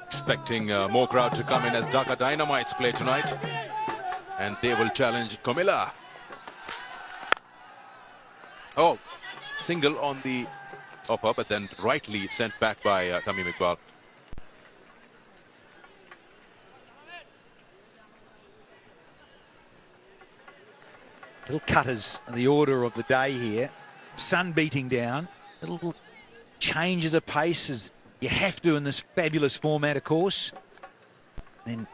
Expecting more crowd to come in as Dhaka Dynamites play tonight, and they will challenge Comilla. Oh, single on the hopper, but then rightly sent back by Tamim Iqbal. Little cutters are the order of the day here. Sun beating down. Little changes of pace as you have to in this fabulous format, of course. Then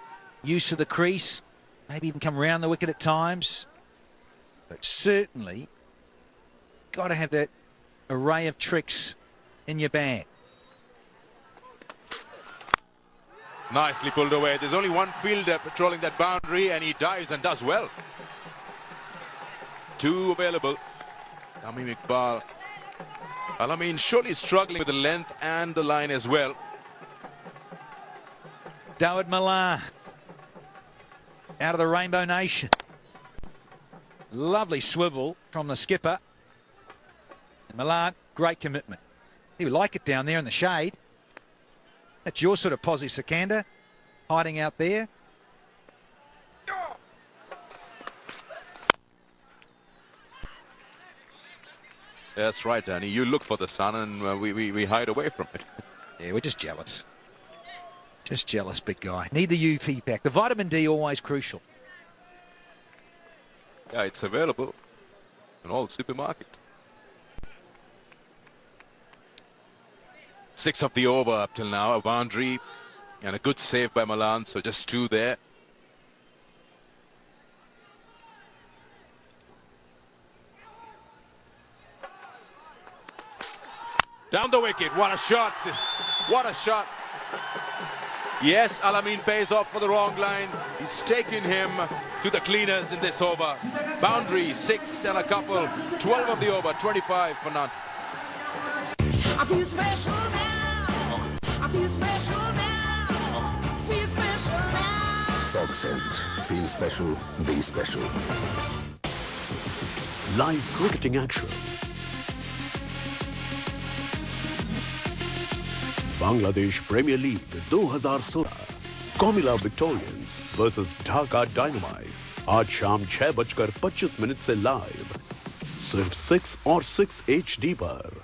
use of the crease. Maybe even come round the wicket at times. But certainly got to have that array of tricks in your bag. Nicely pulled away. There's only one fielder patrolling that boundary, and he dives and does well. Two available. Tamim Iqbal. Alamin surely struggling with the length and the line as well. Dawid Malan out of the Rainbow Nation. Lovely swivel from the skipper. And Malan, great commitment. He would like it down there in the shade. That's your sort of posse, Sikandar, hiding out there. That's right, Danny. You look for the sun and we hide away from it. Yeah, we're just jealous. Just jealous, big guy. Need the UV pack. The vitamin D always crucial. Yeah, it's available in all supermarkets. 6 of the over up till now. A boundary and a good save by Malan, so just 2 there. Down the wicket. What a shot. What a shot. Yes, Alamin pays off for the wrong line. He's taken him to the cleaners in this over. Boundary, 6 and a couple. 12 of the over, 25 for none. I feel special now. I feel special now. Feel special now. Fog scent. Feel special. Be special. Live cricketing action. Bangladesh Premier League 2016 Comilla Victorians versus Dhaka Dynamite आज शाम 6:25 से live सिर्फ 6 और 6 HD पर.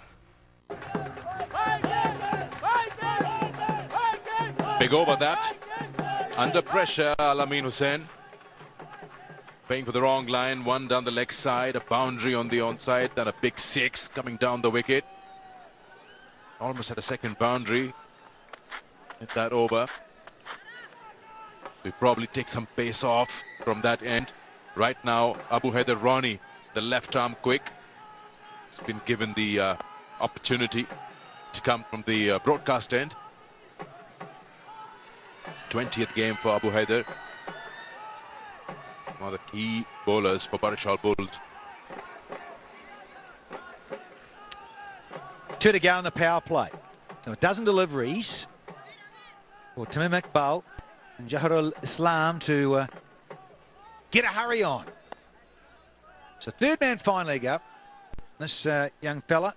Big over that. Under pressure, Alamin Hussain. Playing for the wrong line. 1 down the leg side. A boundary on the onside. Then a big 6 coming down the wicket. Almost had a second boundary. Hit that over. We probably take some pace off from that end. Right now, Abu Haider Ronnie, the left arm quick, has been given the opportunity to come from the broadcast end. 20th game for Abu Haider. One of the key bowlers for Barisal Bulls. 2 to go on the power play. So a dozen deliveries for Tamim Iqbal and Jaharul Islam to get a hurry on. So third man finally up. This young fella.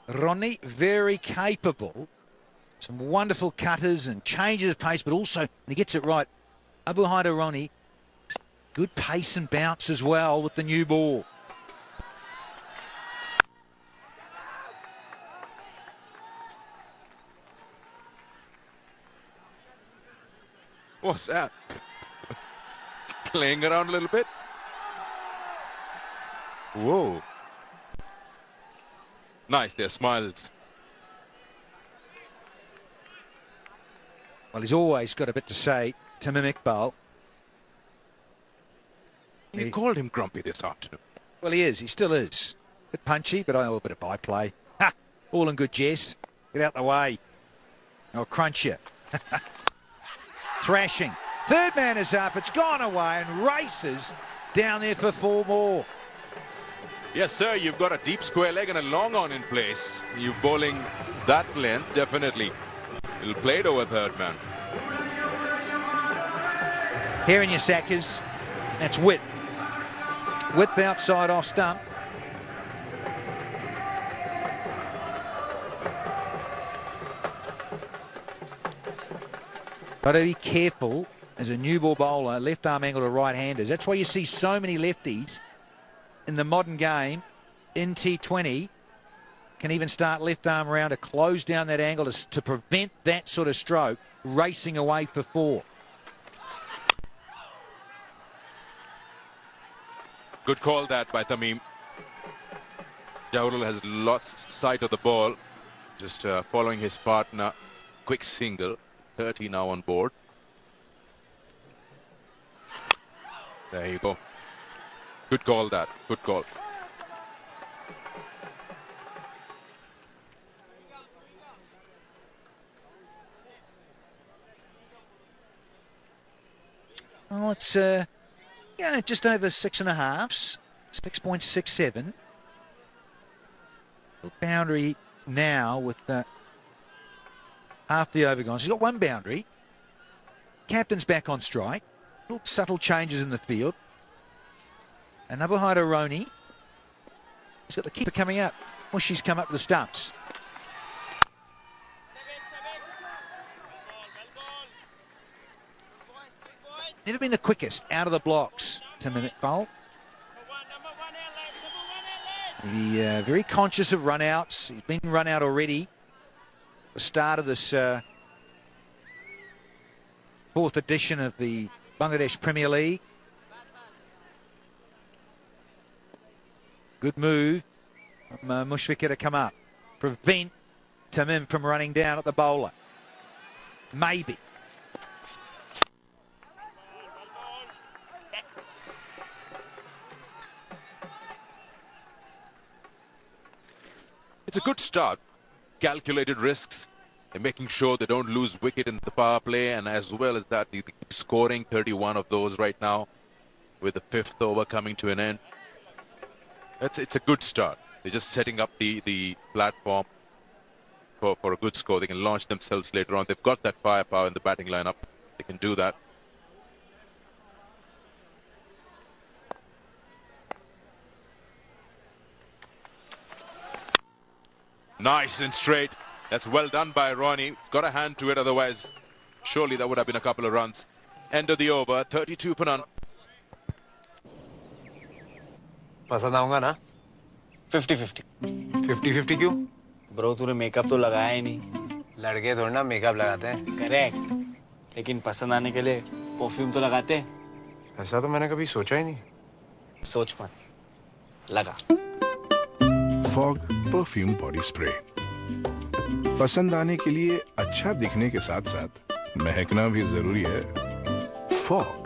Ronnie, very capable. Some wonderful cutters and changes of pace, but also, when he gets it right, Abu Haider Ronnie, good pace and bounce as well with the new ball. What's that? Playing around a little bit. Whoa. Nice, their smiles. Well, he's always got a bit to say, Tamim Iqbal. You called him grumpy this afternoon. Well, he is. He still is. A bit punchy, but a bit of byplay. Ha! All in good jest. Get out the way. I'll crunch you. Thrashing. Third man is up. It's gone away and races down there for 4 more. Yes, sir. You've got a deep square leg and a long on in place. You bowling that length, definitely. It'll play it over third man. Here in your Sackers, that's width. Width outside off stump. Got to be careful as a new ball bowler, left arm angle to right-handers. That's why you see so many lefties in the modern game in T20. Can even start left arm around to close down that angle to prevent that sort of stroke racing away for 4. Good call that by Tamim. Jawhar has lost sight of the ball. Just following his partner. Quick single. 30 now on board. There you go. Good call that. Good call. Oh, it's just over 6.5, 6.67. Boundary now with half the overgone. He's got one boundary. Captain's back on strike. Little subtle changes in the field. And Abuhai Roni. He's got the keeper coming up. Well, she's come up to the stumps. Never been the quickest out of the blocks to minute foul. Maybe very conscious of run-outs. He's been run out already. The start of this 4th edition of the Bangladesh Premier League. Good move from Mushfiqur to come up. Prevent Tamim from running down at the bowler. Maybe. It's a good start. Calculated risks. They're making sure they don't lose wicket in the power play, and as well as that, they keep scoring 31 of those right now, with the 5th over coming to an end. It's a good start. They're just setting up the platform for a good score. They can launch themselves later on. They've got that firepower in the batting lineup. They can do that. Nice and straight. That's well done by Ronnie. It's got a hand to it, otherwise surely that would have been a couple of runs. End of the over, 32 for none. पसंद आऊंगा ना 50-50 50-50 क्यों bro तूने makeup तो लगाया ही नहीं लड़के थोड़ा ना मेकअप लगाते हैं करेक्ट लेकिन पसंद आने के लिए परफ्यूम तो लगाते हैं ऐसा तो मैंने कभी सोचा ही नहीं सोच मत लगा फॉग परफ्यूम बॉडी स्प्रे पसंद आने के लिए अच्छा दिखने के साथ साथ महकना भी जरूरी है fog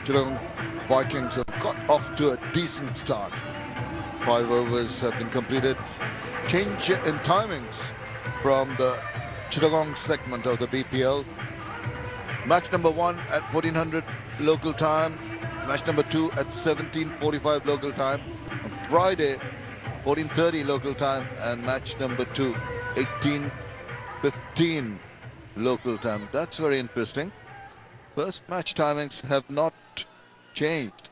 Chittagong Vikings have got off to a decent start. 5 overs have been completed. Change in timings from the Chittagong segment of the BPL. Match number 1 at 1400 local time. Match number 2 at 17:45 local time. On Friday, 14:30 local time. And match number 2, 18:15 local time. That's very interesting. First match timings have not changed.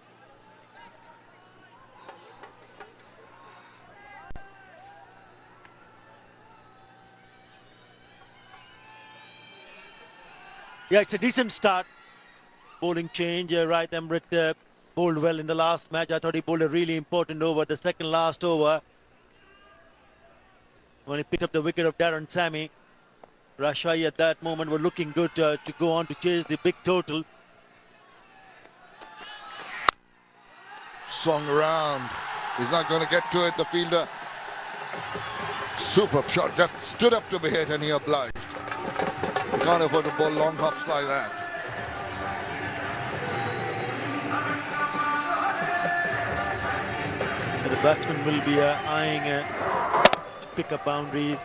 Yeah, it's a decent start. Bowling change, right? Emrit bowled well in the last match. I thought he bowled a really important over, the second last over, when he picked up the wicket of Darren Sammy. Rashai at that moment were looking good to go on to chase the big total. Swung around. He's not going to get to it, the fielder. Superb shot. Just stood up to be hit and he obliged. You can't afford to bowl long hops like that. And the batsman will be eyeing pick up boundaries.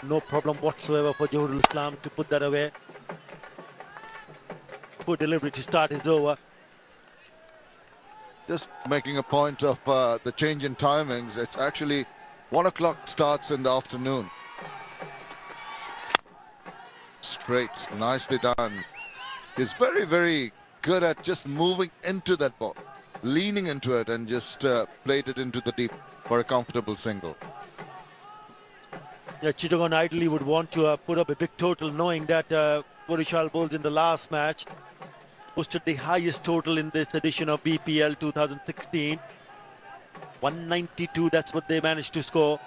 No problem whatsoever for Jawhar Islam to put that away. Poor delivery to start his over. Just making a point of the change in timings. It's actually 1 o'clock starts in the afternoon. Straight, nicely done. He's very, very good at just moving into that ball, leaning into it and just played it into the deep for a comfortable single. Yeah, Chittagong ideally would want to put up a big total, knowing that Barisal Bulls in the last match posted the highest total in this edition of BPL 2016. 192, that's what they managed to score.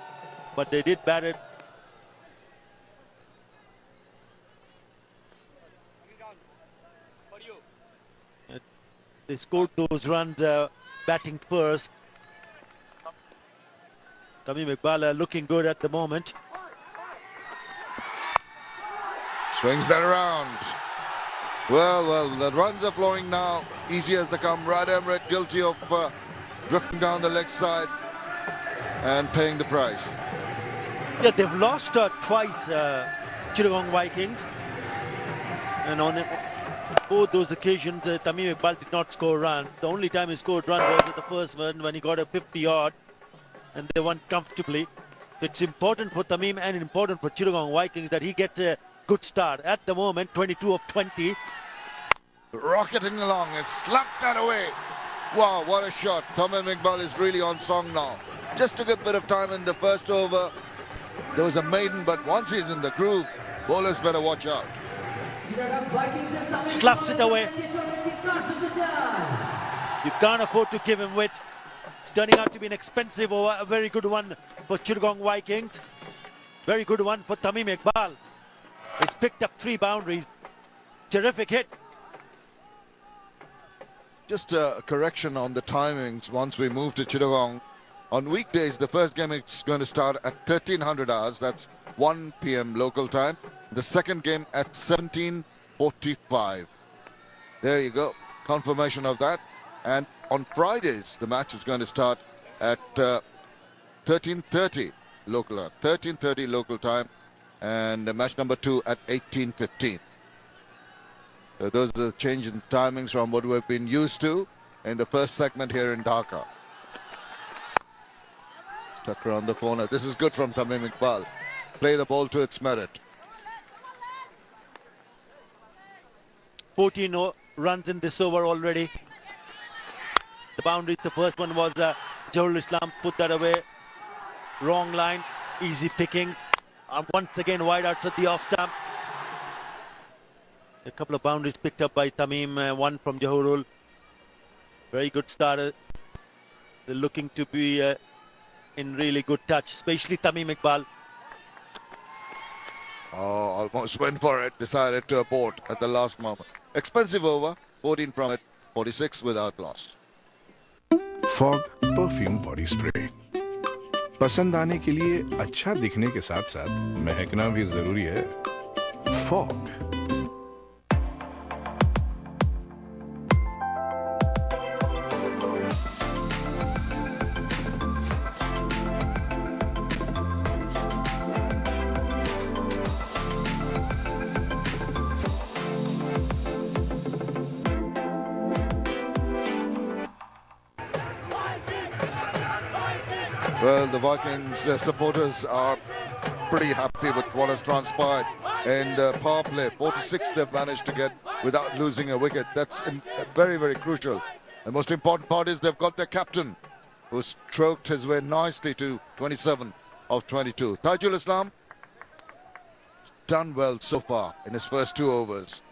But they did bat it. They scored those runs batting first. Tamim Iqbal looking good at the moment. Swings that around. Well, the runs are flowing now. Easy as they come. Rad Emirates guilty of drifting down the leg side and paying the price. Yeah, they've lost twice, Chittagong Vikings. And on both those occasions, Tamim Iqbal did not score runs. The only time he scored run was at the first one when he got a 50-odd. And they won comfortably. It's important for Tamim and important for Chittagong Vikings that he gets a good start. At the moment, 22 of 20. Rocketing along and slapped that away. Wow, what a shot. Tamim Iqbal is really on song now. Just took a bit of time in the first over. There was a maiden, but once he's in the groove, bowlers better watch out. Slaps it away. You can't afford to give him wit. It's turning out to be an expensive over, a very good one for Chittagong Vikings. Very good one for Tamim Iqbal. He's picked up 3 boundaries. Terrific hit. Just a correction on the timings once we move to Chittagong. On weekdays, the first game is going to start at 1300 hours. That's 1 p.m. local time. The second game at 17:45. There you go. Confirmation of that. And on Fridays, the match is going to start at 13:30 local time. 13:30 local time. And match number 2 at 18:15. So those are the change in timings from what we've been used to in the first segment here in Dhaka. Stuck around the corner. This is good from Tamim Iqbal. Play the ball to its merit. 14 runs in this over already. The boundaries, the first one was Jahul Islam, put that away. Wrong line, easy picking. Once again wide outside the off stump. A couple of boundaries picked up by Tamim, one from Jahurul. Very good starter. They're looking to be in really good touch, especially Tamim Iqbal. Oh, almost went for it. Decided to abort at the last moment. Expensive over. 14 from it. 46 without loss. Fog perfume body spray पसंद आने के लिए अच्छा दिखने के साथ साथ महकना भी जरूरी है. Fog. Well, the Vikings supporters are pretty happy with what has transpired in the power play. 46 they've managed to get without losing a wicket. That's very, very crucial. The most important part is they've got their captain, who stroked his way nicely to 27 of 22. Tajul Islam done well so far in his first 2 overs.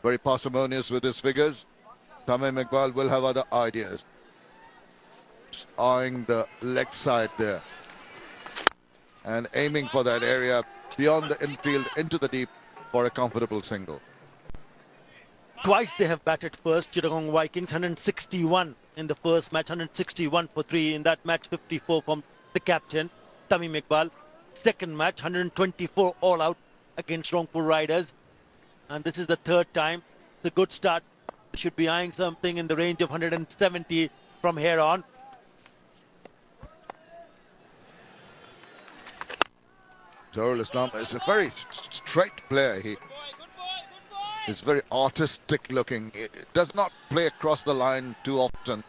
Very parsimonious with his figures. Tamim Iqbal will have other ideas. Eyeing the leg side there and aiming for that area beyond the infield into the deep for a comfortable single. Twice they have batted first. Chittagong Vikings 161 in the first match, 161 for 3 in that match, 54 from the captain Tamim Iqbal. Second match 124 all out against Rangpur Riders, and this is the third time. It's a good start. They should be eyeing something in the range of 170 from here on. Jahul Islam is a very straight player. He is very artistic looking. He does not play across the line too often.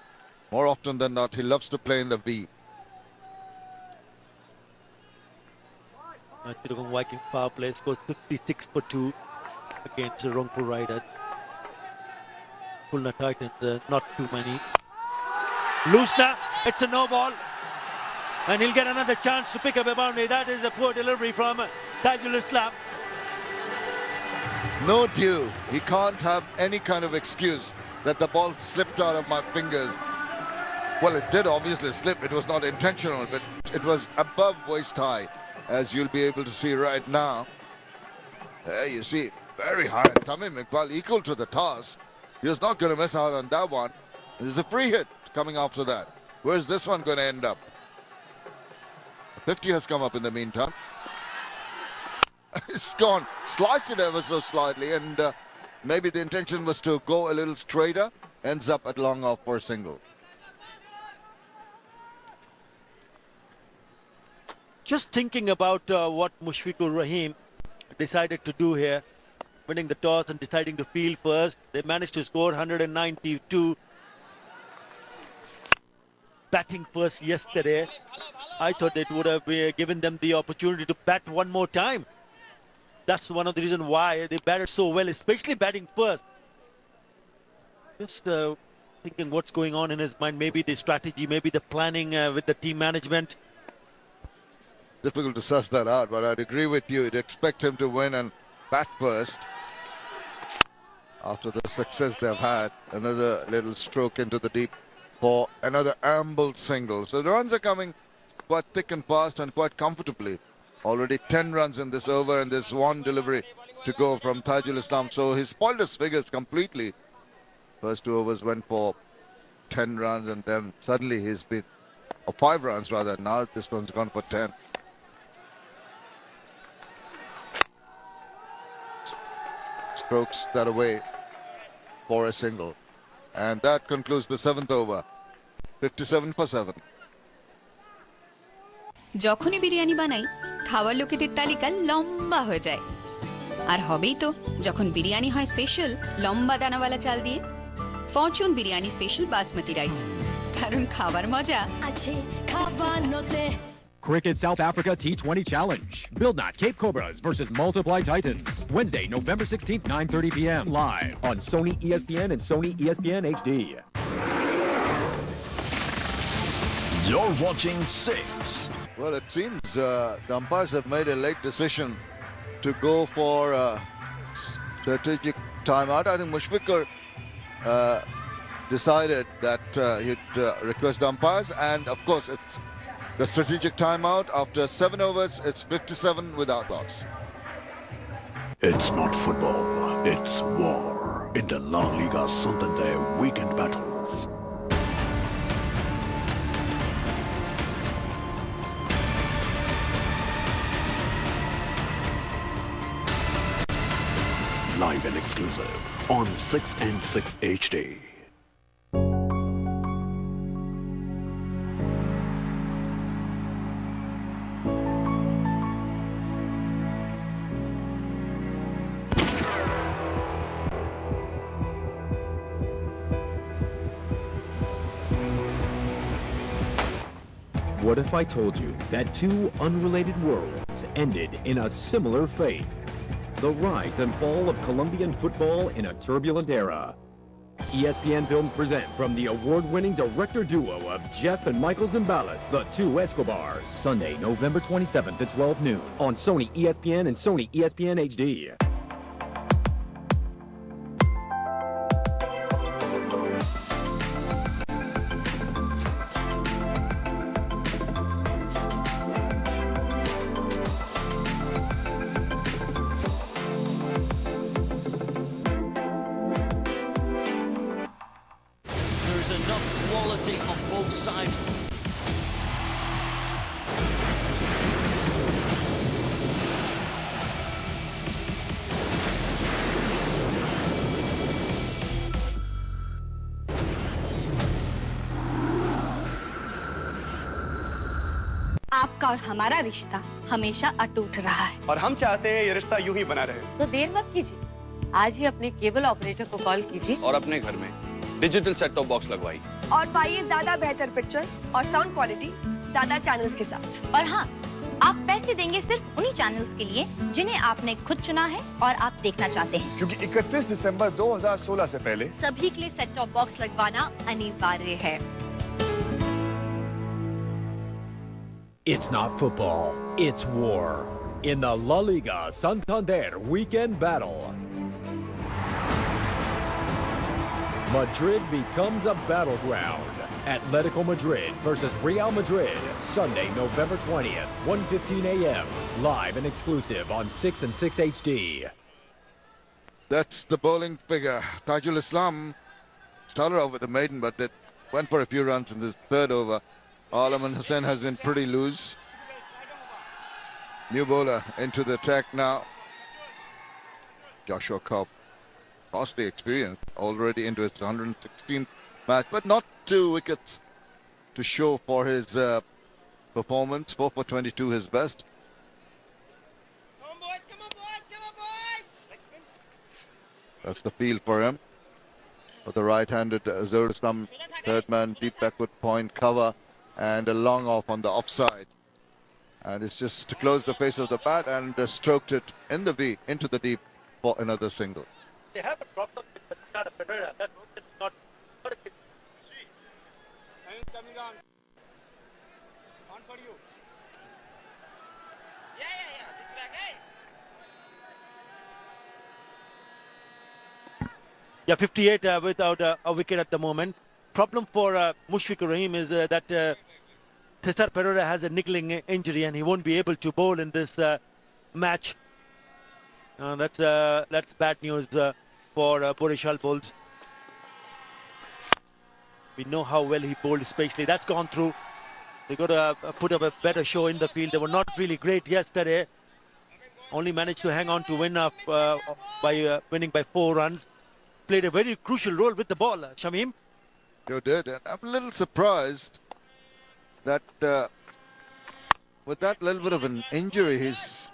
More often than not, he loves to play in the V. Chittagong Vikings power play scores 56 for 2 against Rangpur Riders. Khulna Titans, not too many. Loose snap, it's a no ball. And he'll get another chance to pick up a boundary. That is a poor delivery from Tajul Islam. No due. He can't have any kind of excuse that the ball slipped out of my fingers. Well, it did obviously slip. It was not intentional, but it was above waist high, as you'll be able to see right now. There you see, very high. Tamim Iqbal equal to the toss. He was not going to miss out on that one. There's a free hit coming after that. Where's this one going to end up? 50 has come up in the meantime. It's gone. Sliced it ever so slightly, and maybe the intention was to go a little straighter. Ends up at long off for a single. Just thinking about what Mushfiqur Rahim decided to do here, winning the toss and deciding to field first. They managed to score 192. Batting first yesterday. I thought it would have given them the opportunity to bat one more time. That's one of the reasons why they batted so well, especially batting first. Just thinking what's going on in his mind. Maybe the strategy, maybe the planning with the team management. Difficult to suss that out, but I'd agree with you. You'd expect him to win and bat first. After the success they've had, another little stroke into the deep for another ambled single. So the runs are coming quite thick and fast and quite comfortably. Already 10 runs in this over, and there's one delivery to go from Tajul Islam. So he spoiled his figures completely. First 2 overs went for 10 runs, and then suddenly he's been, or 5 runs rather. Now this one's gone for 10. Strokes that away for a single. And that concludes the 7th over. 57 for 7. যখনই বিরিয়ানি বানাই খাওয়ার লোকেদের তালিকা লম্বা হয়ে যায় আর হবেই তো যখন বিরিয়ানি হয় স্পেশাল লম্বা দানাওয়ালা চাল দিয়ে Fortune biryani special basmati rice কারণ খাবার মজা আছে খাবানোতে Cricket South Africa T20 Challenge. Bildnot Cape Cobras versus Multiply Titans. Wednesday, November 16th, 9:30 p.m. Live on Sony ESPN and Sony ESPN HD. You're watching 6. Well, it seems the umpires have made a late decision to go for strategic timeout. I think Mushfiqur decided that he'd request the umpires, and of course it's the strategic timeout. After 7 overs, it's 57 without loss. It's not football, it's war in the La Liga Santander weekend battles. Live and exclusive on 6 and 6 HD. What if I told you that 2 unrelated worlds ended in a similar fate? The rise and fall of Colombian football in a turbulent era. ESPN Films present from the award-winning director duo of Jeff and Michael Zimbalist, The Two Escobars. Sunday, November 27th at 12 noon on Sony ESPN and Sony ESPN HD. आपका और हमारा रिश्ता हमेशा अटूट रहा है और हम चाहते हैं ये रिश्ता यूं ही बना रहे। तो देर मत कीजिए, आज ही अपने केबल ऑपरेटर को कॉल कीजिए और अपने घर में डिजिटल सेट टॉप बॉक्स लगवाइए और पाइए ज्यादा बेहतर पिक्चर और साउंड क्वालिटी ज्यादा चैनल्स के साथ। और हाँ, आप पैसे देंगे सिर्फ उन्हीं चैनल्स के लिए जिन्हें आपने खुद चुना है और आप देखना चाहते हैं, क्योंकि 31 दिसंबर 2016 से पहले सभी के लिए सेट टॉप बॉक्स लगवाना अनिवार्य है। It's not football, it's war. In the La Liga Santander weekend battle, Madrid becomes a battleground. Atletico Madrid versus Real Madrid, Sunday, November 20th, 1:15 a.m. Live and exclusive on 6 and 6 HD. That's the bowling figure. Tajul Islam started off with a maiden, but it went for a few runs in this third over. Alamin Hussain has been pretty loose. New bowler into the attack now. Joshua Cobb, costly experience, already into his 116th match, but not 2 wickets to show for his performance. 4 for 22, his best. That's the field for him. For the right-handed Zahir Islam, third man, deep backward point cover, and a long off on the offside. And it's just to close the face of the bat and stroked it in the V into the deep for another single. They have a problem with Barisal Bulls. That not. Coming on. On for you. Yeah. This back, hey. Yeah, 58 without a wicket at the moment. Problem for Mushfiqur Rahim is that Cesar Pereira has a niggling injury and he won't be able to bowl in this match. That's bad news for Barisal Bulls. We know how well he bowled, especially that's gone through. They got to put up a better show in the field. They were not really great yesterday. Only managed to hang on to win by winning by 4 runs. Played a very crucial role with the ball, Shamim. You did, and I'm a little surprised that with that little bit of an injury, he's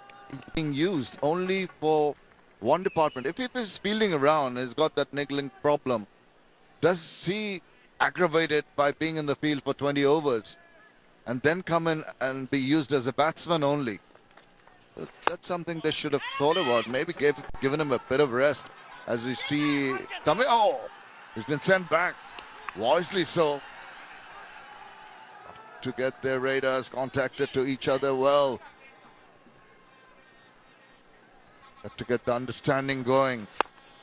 being used only for one department. If he's fielding around, he's got that niggling problem. Does he aggravate it by being in the field for 20 overs and then come in and be used as a batsman only? That's something they should have thought about. Maybe given him a bit of rest, as we see coming. Oh, he's been sent back, wisely so, to get their radars contacted to each other well. Have to get the understanding going,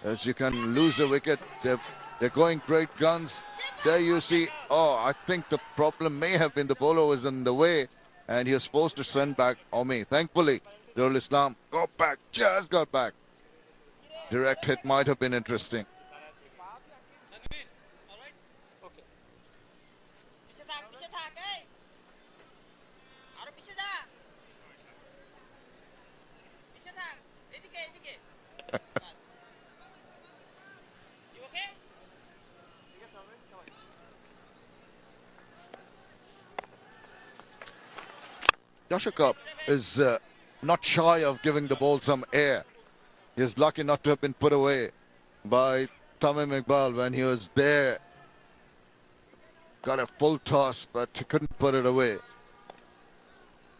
as you can lose a wicket. They're going great guns. There you see, oh, I think the problem may have been the bowler was in the way and he was supposed to send back Omi. Thankfully, Zahir Islam got back, just got back. Direct hit might have been interesting. Joshua Cobb is not shy of giving the ball some air. He is lucky not to have been put away by Tamim Iqbal when he was there. Got a full toss, but he couldn't put it away.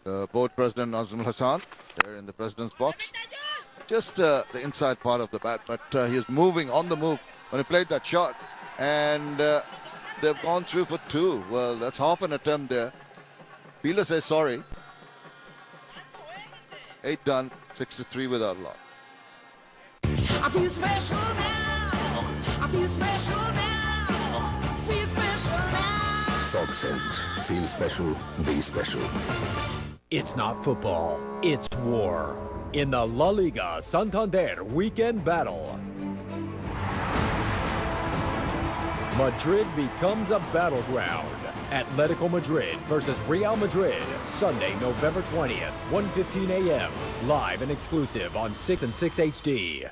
The board president Nazim Hassan there in the president's box. Just the inside part of the bat, but he was moving on the move when he played that shot. And they've gone through for 2. Well, that's half an attempt there. Fielder says sorry. 8 done, 6-3 without a lot. I feel special now. I feel special now. Feel special now. Fog scent. Feel special. Be special. It's not football, it's war. In the La Liga Santander weekend battle, Madrid becomes a battleground. Atletico Madrid versus Real Madrid, Sunday, November 20th, 1:15 a.m. Live and exclusive on 6 and 6 HD.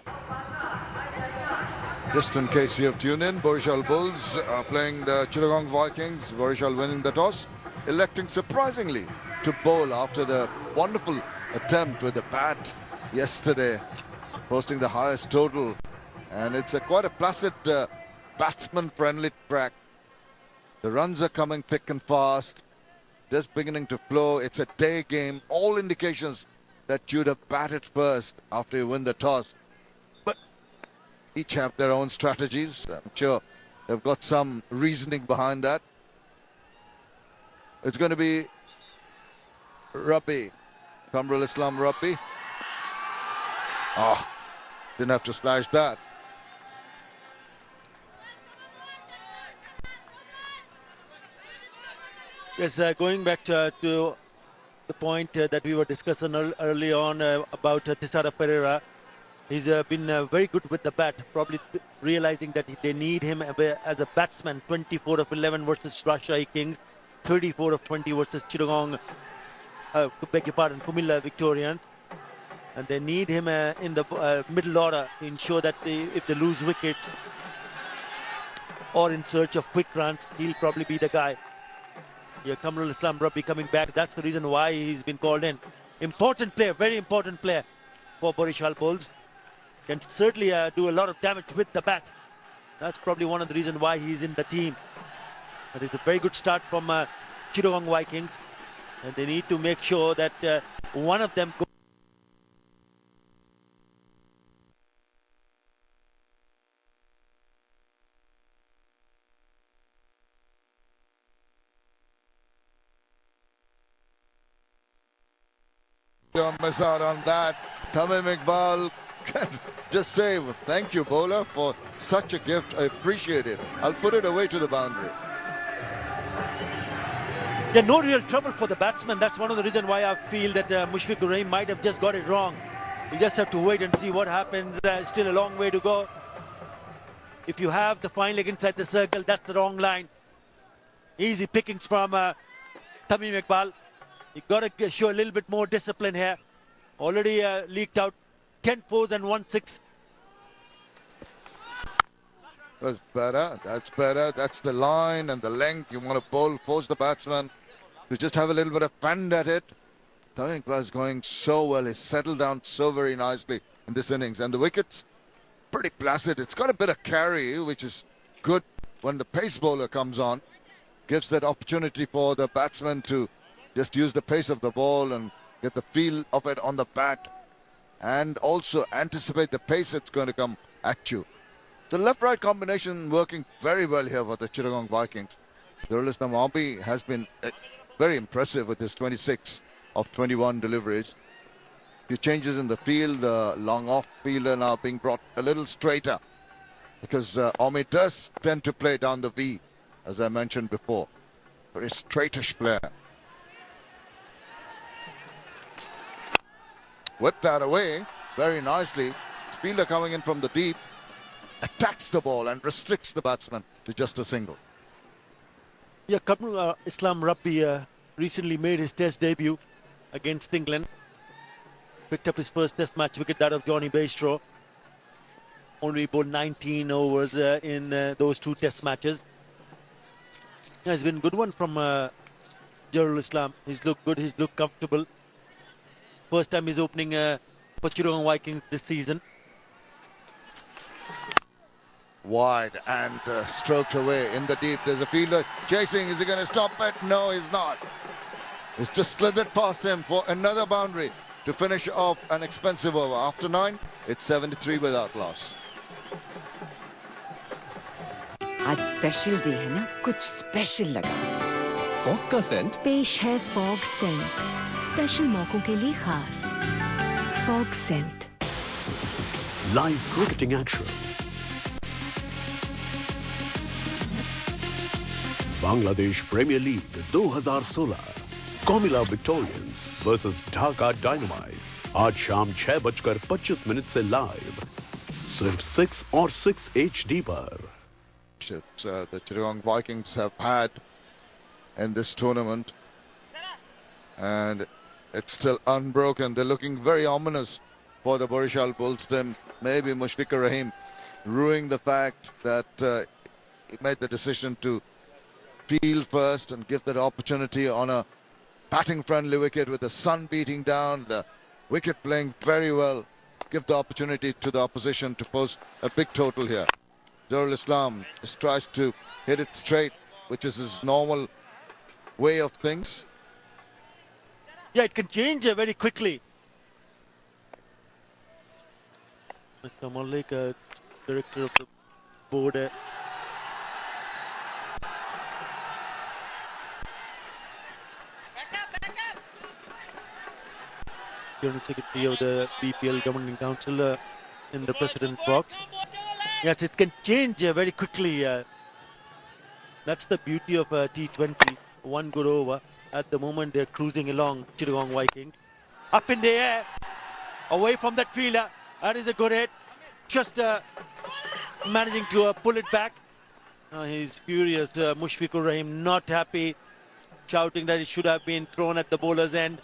Just in case you have tuned in, Barisal Bulls are playing the Chittagong Vikings. Barisal winning the toss, electing surprisingly to bowl after the wonderful attempt with the bat yesterday, posting the highest total. And it's quite a placid batsman-friendly track. The runs are coming thick and fast. just beginning to flow. It's a day game. All indications that you'd have batted first after you win the toss. But each have their own strategies. I'm sure they've got some reasoning behind that. It's going to be Rabbi. Kamrul Islam Rabbi. Oh, didn't have to slash that. Yes, going back to the point that we were discussing early on about Thisara Pereira. He's been very good with the bat, probably realizing that they need him as a batsman. 24 of 11 versus Rajshahi Kings, 34 of 20 versus Chittagong, beg your pardon, Kumilla Victorians. And they need him in the middle order to ensure that if they lose wickets or in search of quick runs, he'll probably be the guy. Yeah, Kamrul Islam Rabbi coming back. That's the reason why he's been called in. Important player, very important player for Barisal Bulls. Can certainly do a lot of damage with the bat. That's probably one of the reasons why he's in the team. But it's a very good start from Chittagong Vikings. And they need to make sure that one of them goes. Don't miss out on that. Tamim Iqbal can just say thank you, bowler, for such a gift. I appreciate it. I'll put it away to the boundary. Yeah, no real trouble for the batsman. That's one of the reasons why I feel that Mushfiqur Rahim might have just got it wrong. You just have to wait and see what happens. Still a long way to go. If you have the fine leg inside the circle, that's the wrong line. Easy pickings from Tamim Iqbal. You've got to show a little bit more discipline here. Already leaked out 10 fours and 1 6. That's better. That's better. That's the line and the length. You want to bowl, force the batsman to just have a little bit of fun at it. Tamim Iqbal is going so well. He's settled down so very nicely in this innings. And the wicket's pretty placid. It's got a bit of carry, which is good when the pace bowler comes on. Gives that opportunity for the batsman to just use the pace of the ball and get the feel of it on the bat, and also anticipate the pace that's going to come at you. The left-right combination working very well here for the Chittagong Vikings. Darul Islam Rabbi has been very impressive with his 26 of 21 deliveries. Few changes in the field, long off fielder now being brought a little straighter, because Omid does tend to play down the V, as I mentioned before. Very straightish player. Whip that away very nicely. Fielder coming in from the deep, attacks the ball and restricts the batsman to just a single. Yeah, Kamrul Islam Rabbi recently made his test debut against England. Picked up his first test match wicket, that of Johnny Bairstow. Only bowled 19 overs in those 2 test matches. Yeah, it's been a good one from Darul Islam. He's looked good, he's looked comfortable. First time he's opening for Chittagong Vikings this season. Wide and stroked away in the deep. There's a fielder chasing. Is he going to stop it? No, he's not. It's just slithered past him for another boundary to finish off an expensive over. After 9, it's 73 without loss. आज special day है ना, कुछ special लगा। Fog का Saint पेश है fog Saint, special मौकों के लिए खास Fogg scent. Live cricketing action. Bangladesh Premier League 2016, Komila Victorians versus Dhaka Dynamite. आज शाम 6:25 से लाइव सिर्फ 6 और 6 HD पर। The Chittagong Vikings have had in this tournament, and it's still unbroken. They're looking very ominous for the Barisal Bulls team. Maybe Mushfiqur Rahim ruining the fact that he made the decision to field first and give that opportunity on a batting friendly wicket with the sun beating down, the wicket playing very well. Give the opportunity to the opposition to post a big total here. Darul Islam just tries to hit it straight, which is his normal way of things. Yeah, it can change very quickly. Mr. Malik, director of the board. General Secretary of the BPL Governing Council in the President box. Yes, it can change very quickly. That's the beauty of T20. One good over. At the moment, they're cruising along, Chittagong Vikings. Up in the air, away from that fielder. That is a good hit. Just managing to pull it back. He's furious. Mushfiqur Rahim not happy, shouting that it should have been thrown at the bowler's end.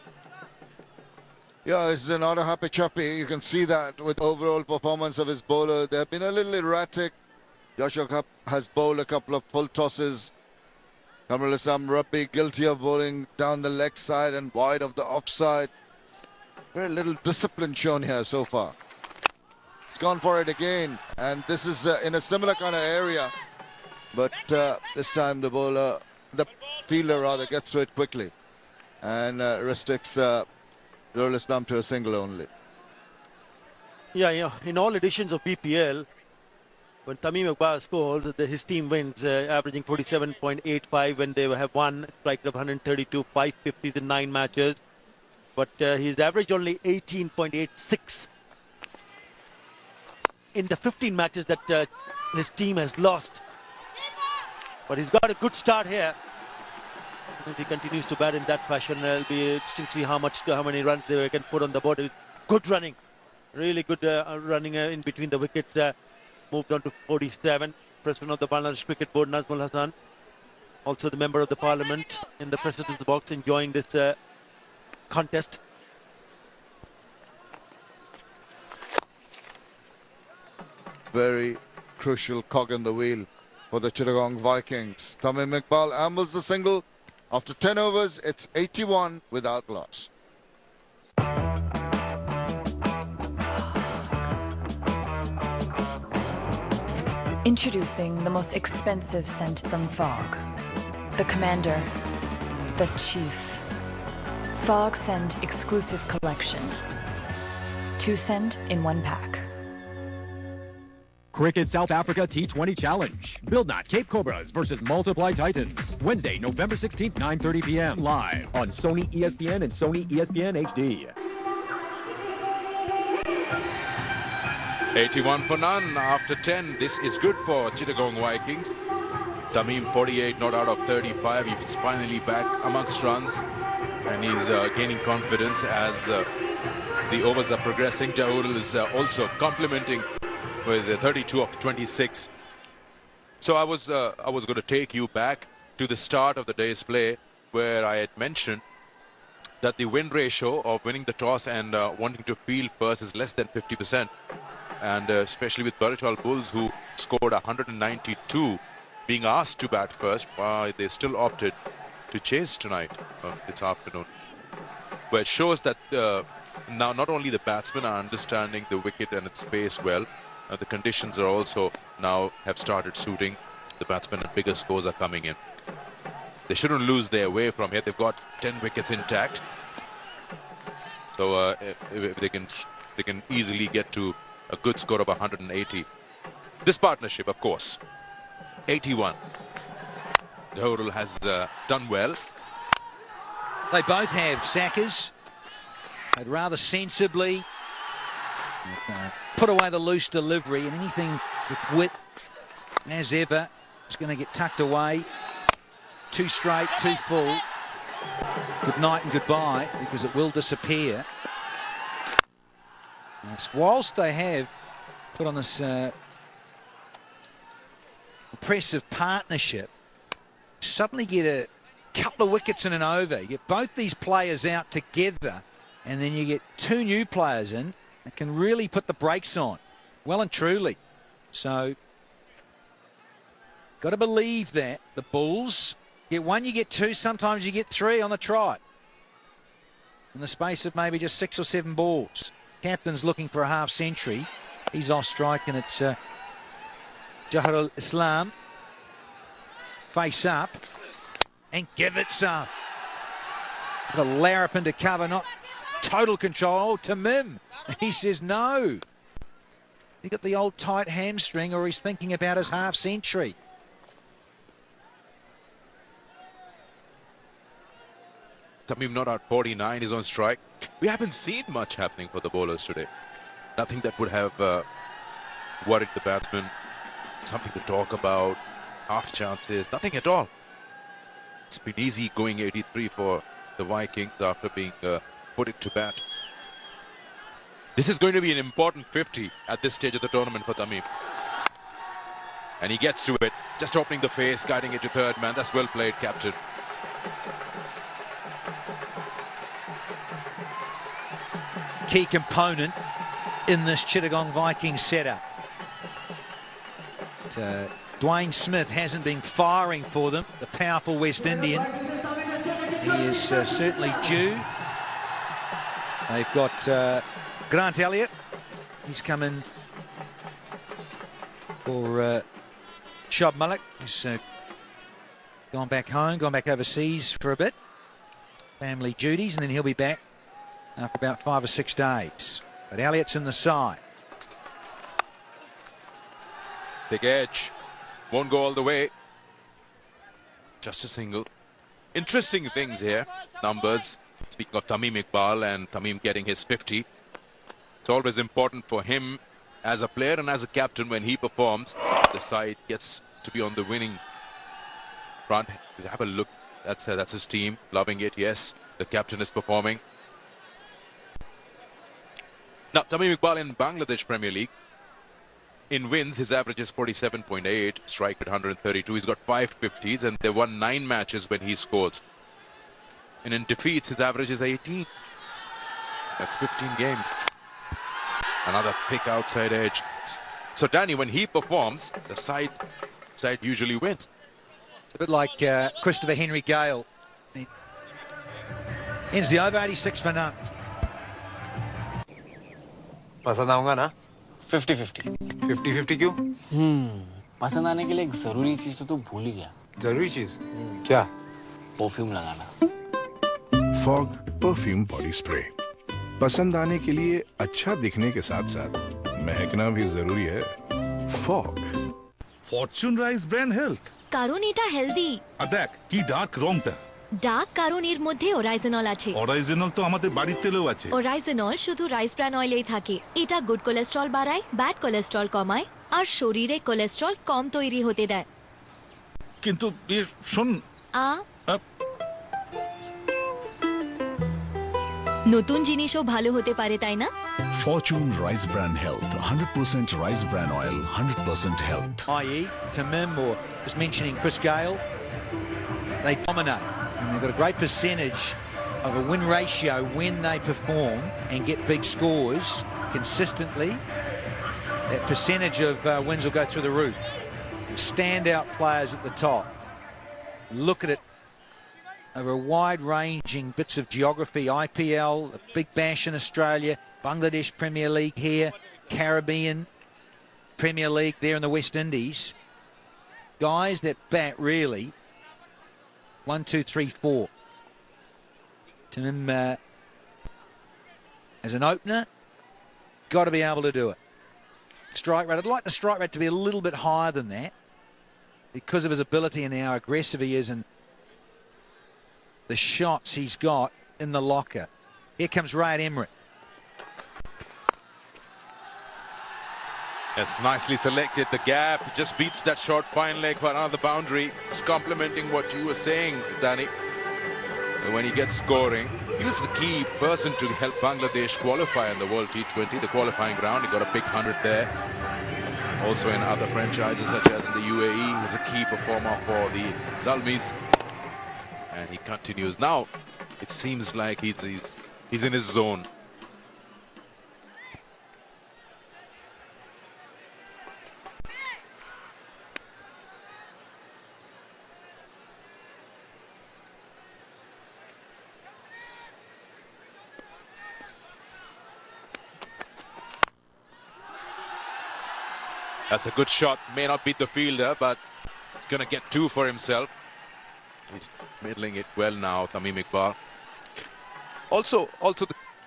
Yeah, he's not a happy chappy. You can see that with overall performance of his bowler. They have been a little erratic. Yashak has bowled a couple of full tosses. Kamrul Islam Rabbi guilty of bowling down the leg side and wide of the offside. Very little discipline shown here so far. He's gone for it again, and this is in a similar kind of area. But this time the fielder rather, gets to it quickly and restricts Nurul Islam to a single only. Yeah, in all editions of BPL, when Tamim Iqbal scores, his team wins, averaging 47.85 when they have won, strike of 132, 550s in 9 matches. But he's averaged only 18.86 in the 15 matches that his team has lost. But he's got a good start here. If he continues to bat in that fashion, it'll be interesting to see how many runs they can put on the board. Good running, really good running in between the wickets. Moved on to 47. President of the Bangladesh Cricket Board, Nazmul Hassan, also the member of the Parliament in the President's box, enjoying this contest. Very crucial cog in the wheel for the Chittagong Vikings. Tamim Iqbal ambles the single. After 10 overs, it's 81 without loss. Introducing the most expensive scent from Fog. The Commander, the Chief. Fog Scent Exclusive Collection. 2 scent in 1 pack. Cricket South Africa T20 Challenge. Billnut Cape Cobras versus Multiply Titans. Wednesday, November 16th, 9:30 p.m. Live on Sony ESPN and Sony ESPN HD. 81 for none after 10. This is good for Chittagong Vikings. Tamim 48, not out of 35. He's finally back amongst runs, and he's gaining confidence as the overs are progressing. Jahurul is also complimenting with 32 of 26. So I was going to take you back to the start of the day's play, where I had mentioned that the win ratio of winning the toss and wanting to field first is less than 50%. And especially with Barisal Bulls, who scored 192, being asked to bat first, they still opted to chase tonight, this afternoon. But it shows that now not only the batsmen are understanding the wicket and its space well, the conditions are also now have started suiting the batsmen, and bigger scores are coming in. They shouldn't lose their way from here. They've got 10 wickets intact, so if they can easily get to a good score of 180. This partnership, of course, 81. Jahurul has done well. They both have Sackers. They'd rather sensibly put away the loose delivery, and anything with width, as ever, is going to get tucked away. Too straight, too full. Good night and goodbye, because it will disappear. Yes, whilst they have put on this impressive partnership, suddenly get a couple of wickets in an over. You get both these players out together, and then you get 2 new players in that can really put the brakes on, well and truly. So, got to believe that the Bulls get 1, you get 2, sometimes you get 3 on the trot in the space of maybe just 6 or 7 balls. Captain's looking for a half century. He's off strike, and it's Jahurul Islam. Face up and give it some. The Larapin to cover, not total control. Tamim, he says no. He got the old tight hamstring, or he's thinking about his half century. Tamim not out 49, is on strike. We haven't seen much happening for the bowlers today. Nothing that would have worried the batsmen. Something to talk about. Half chances, nothing at all. It's been easy going 83 for the Vikings after being put into bat. This is going to be an important 50 at this stage of the tournament for Tamim. And he gets to it, just opening the face, guiding it to third man. That's well played, captain. Key component in this Chittagong Vikings setup. Dwayne Smith hasn't been firing for them, the powerful West Indian. He is certainly due. They've got Grant Elliott. He's come in for Shob Malik, who's gone back home, gone back overseas for a bit. Family duties, and then he'll be back after about 5 or 6 days. But Elliott's in the side. Big edge. Won't go all the way. Just a single. Interesting things here. Numbers. Speaking of Tamim Iqbal and Tamim getting his 50. It's always important for him as a player and as a captain when he performs. The side gets to be on the winning front. Have a look. That's his team. Loving it, yes. The captain is performing. Now, Tamim Iqbal in Bangladesh Premier League. In wins, his average is 47.8, strike at 132. He's got 5 50s, and they won 9 matches when he scores. And in defeats, his average is 18. That's 15 games. Another thick outside edge. So, Danny, when he performs, the side usually wins. It's a bit like Christopher Henry Gale. He ends the over 86 for none. पसंद आऊंगा ना 50-50 50-50 क्यों पसंद आने के लिए एक जरूरी चीज तो तू भूल ही गया जरूरी चीज क्या परफ्यूम लगाना फॉग परफ्यूम बॉडी स्प्रे पसंद आने के लिए अच्छा दिखने के साथ साथ महकना भी जरूरी है fog Fortune rice brand health কারণ এটা হেলদি দেখ কি ডার্ক রংটা ডার্ক কারণ এর মধ্যে ওরাইজেনল আছে ওরাইজেনল তো আমাদের বাড়ির তেলেও আছে ওরাইজেনল শুধু রাইস ব্রান অয়েলেই থাকে এটা গুড কোলেস্টেরল বাড়ায় ব্যাড কোলেস্টেরল কমায় আর শরীরে কোলেস্টেরল কম তৈরি হতে দেয় কিন্তু শোন নতুন জিনিসও ভালো হতে পারে তাই না Fortune Rice Bran Health 100% rice bran oil 100% health i.e. Tamim or just mentioning Chris Gale, they dominate and they've got a great percentage of a win ratio when they perform and get big scores consistently. That percentage of wins will go through the roof. Standout players at the top. Look at it over wide-ranging bits of geography. IPL, a big bash in Australia, Bangladesh Premier League here, Caribbean Premier League there in the West Indies. Guys that bat really 1, 2, 3, 4. Tim as an opener, got to be able to do it. Strike rate, I'd like the strike rate to be a little bit higher than that because of his ability and how aggressive he is and the shots he's got in the locker. Here comes Rayad Emrit. Yes, nicely selected. The gap just beats that short fine leg for another boundary. It's complementing what you were saying, Danny. When he gets scoring, he was the key person to help Bangladesh qualify in the World T20, the qualifying round. He got a big 100 there. Also in other franchises such as in the UAE, he's a key performer for the Zalmis. And he continues. Now, it seems like he's in his zone. That's a good shot. May not beat the fielder, but it's going to get 2 for himself. He's middling it well now, Tamim Iqbal. Also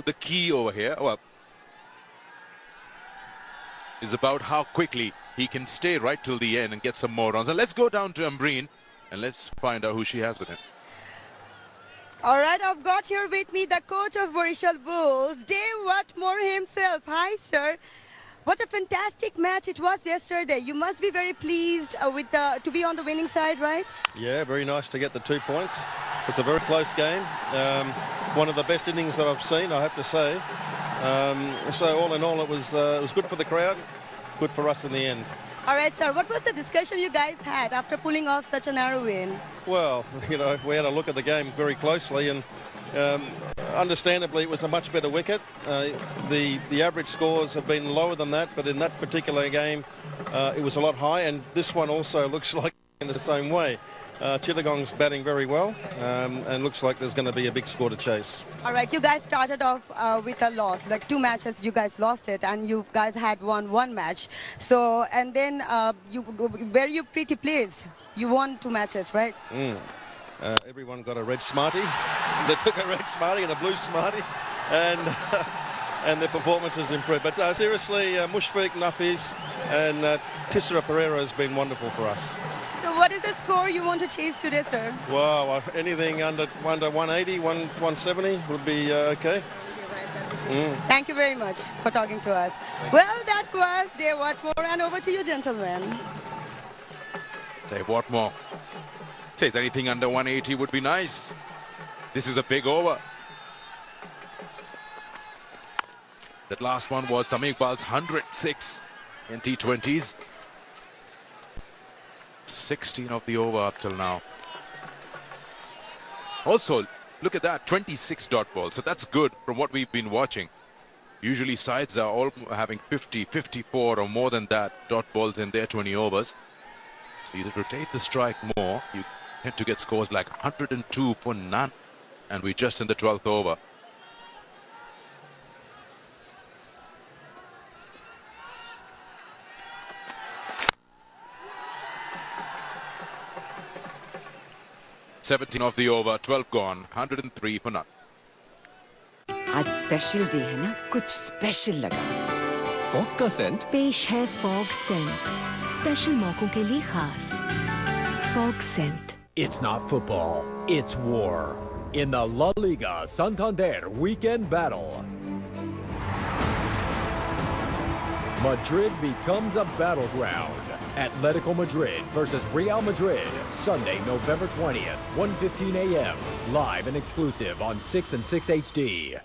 the key over here, well, is about how quickly he can stay right till the end and get some more runs. And let's go down to Ambreen and let's find out who she has with him. All right, I've got here with me the coach of Barisal Bulls, Dave Watmore himself. Hi, sir. What a fantastic match it was yesterday. You must be very pleased to be on the winning side, right? Yeah, very nice to get the 2 points. It's a very close game. One of the best innings that I've seen, I have to say. So all in all, it was good for the crowd, good for us in the end. All right, sir. What was the discussion you guys had after pulling off such a narrow win? Well, you know, we had a look at the game very closely, and understandably, it was a much better wicket. The average scores have been lower than that, but in that particular game, it was a lot higher, and this one also looks like in the same way. Chittagong's batting very well, and looks like there's going to be a big score to chase. All right, you guys started off with a loss, like 2 matches you guys lost it, and you guys had won 1 match. So, and then were you pretty pleased? You won 2 matches, right? Everyone got a red smartie. They took a red smartie and a blue smartie, and and their performances improved. But seriously, Mushfiq, Nafis, and Tissera Pereira has been wonderful for us. So what is the score you want to chase today, sir? Wow, anything under 180, 170 would be okay. Thank you very much for talking to us. Well, that was Dave Watmore, and over to you, gentlemen. Dave Watmore says anything under 180 would be nice. This is a big over. That last one was Tamim Iqbal's 106 in T20s. 16 of the over up till now. Also, look at that, 26 dot balls. So that's good from what we've been watching. Usually sides are all having 50, 54 or more than that dot balls in their 20 overs. So you rotate the strike more, you tend to get scores like 102 for none. And we're just in the 12th over. (17 of the over, 12 gone, 103 for none. आज special day है ना, कुछ special लगा. Fog का Saint पेश है fog Saint, special मौकों के लिए खास. Fogg scent. It's not football, it's war. In the La Liga Santander weekend battle, Madrid becomes a battleground. Atletico Madrid versus Real Madrid, Sunday, November 20th, 1:15 a.m. Live and exclusive on 6 and 6 HD.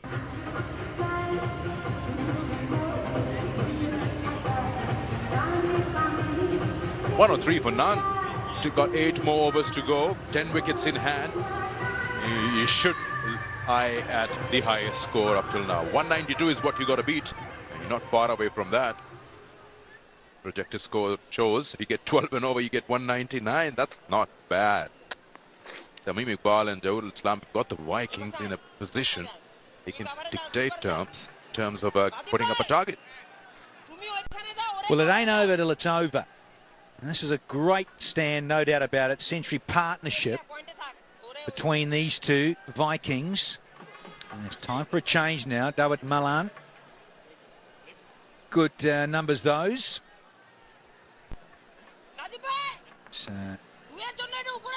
103 for none. Still got 8 more overs to go. 10 wickets in hand. You should eye at the highest score up till now. 192 is what you got to beat, and you're not far away from that. Projected score shows if you get 12 and over, you get 199. That's not bad. Tamim Iqbal and Dawood Islam got the Vikings in a position they can dictate terms of putting up a target. Well, it ain't over till it's over. And this is a great stand, no doubt about it. Century partnership between these two Vikings. And it's time for a change now. Dawood Malan. Good numbers, those. It's a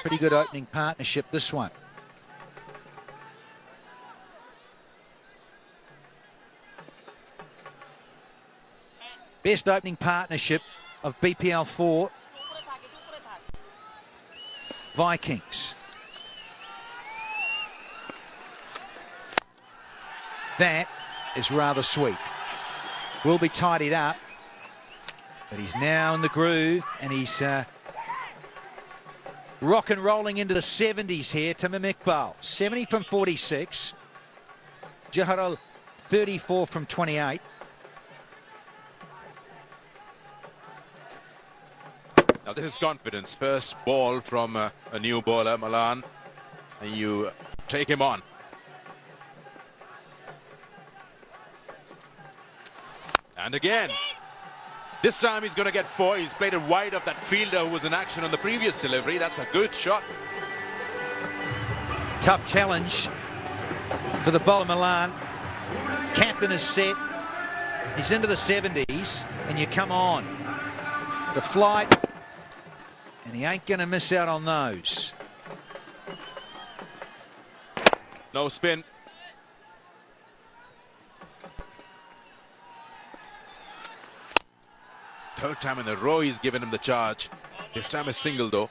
pretty good opening partnership, this one. Best opening partnership of BPL 4. Vikings. That is rather sweet. Will be tidied up, but he's now in the groove, and he's rock and rolling into the 70s here. Tamim Iqbal, 70 from 46. Jaharul, 34 from 28. Now this is confidence. First ball from a new bowler, Malan, and you take him on. And again, this time he's going to get 4. He's played it wide of that fielder who was in action on the previous delivery. That's a good shot. Tough challenge for the bowler Milan. Captain is set. He's into the 70s, and you come on. The flight, and he ain't going to miss out on those. No spin. Third time in a row he's given him the charge. This time a single though.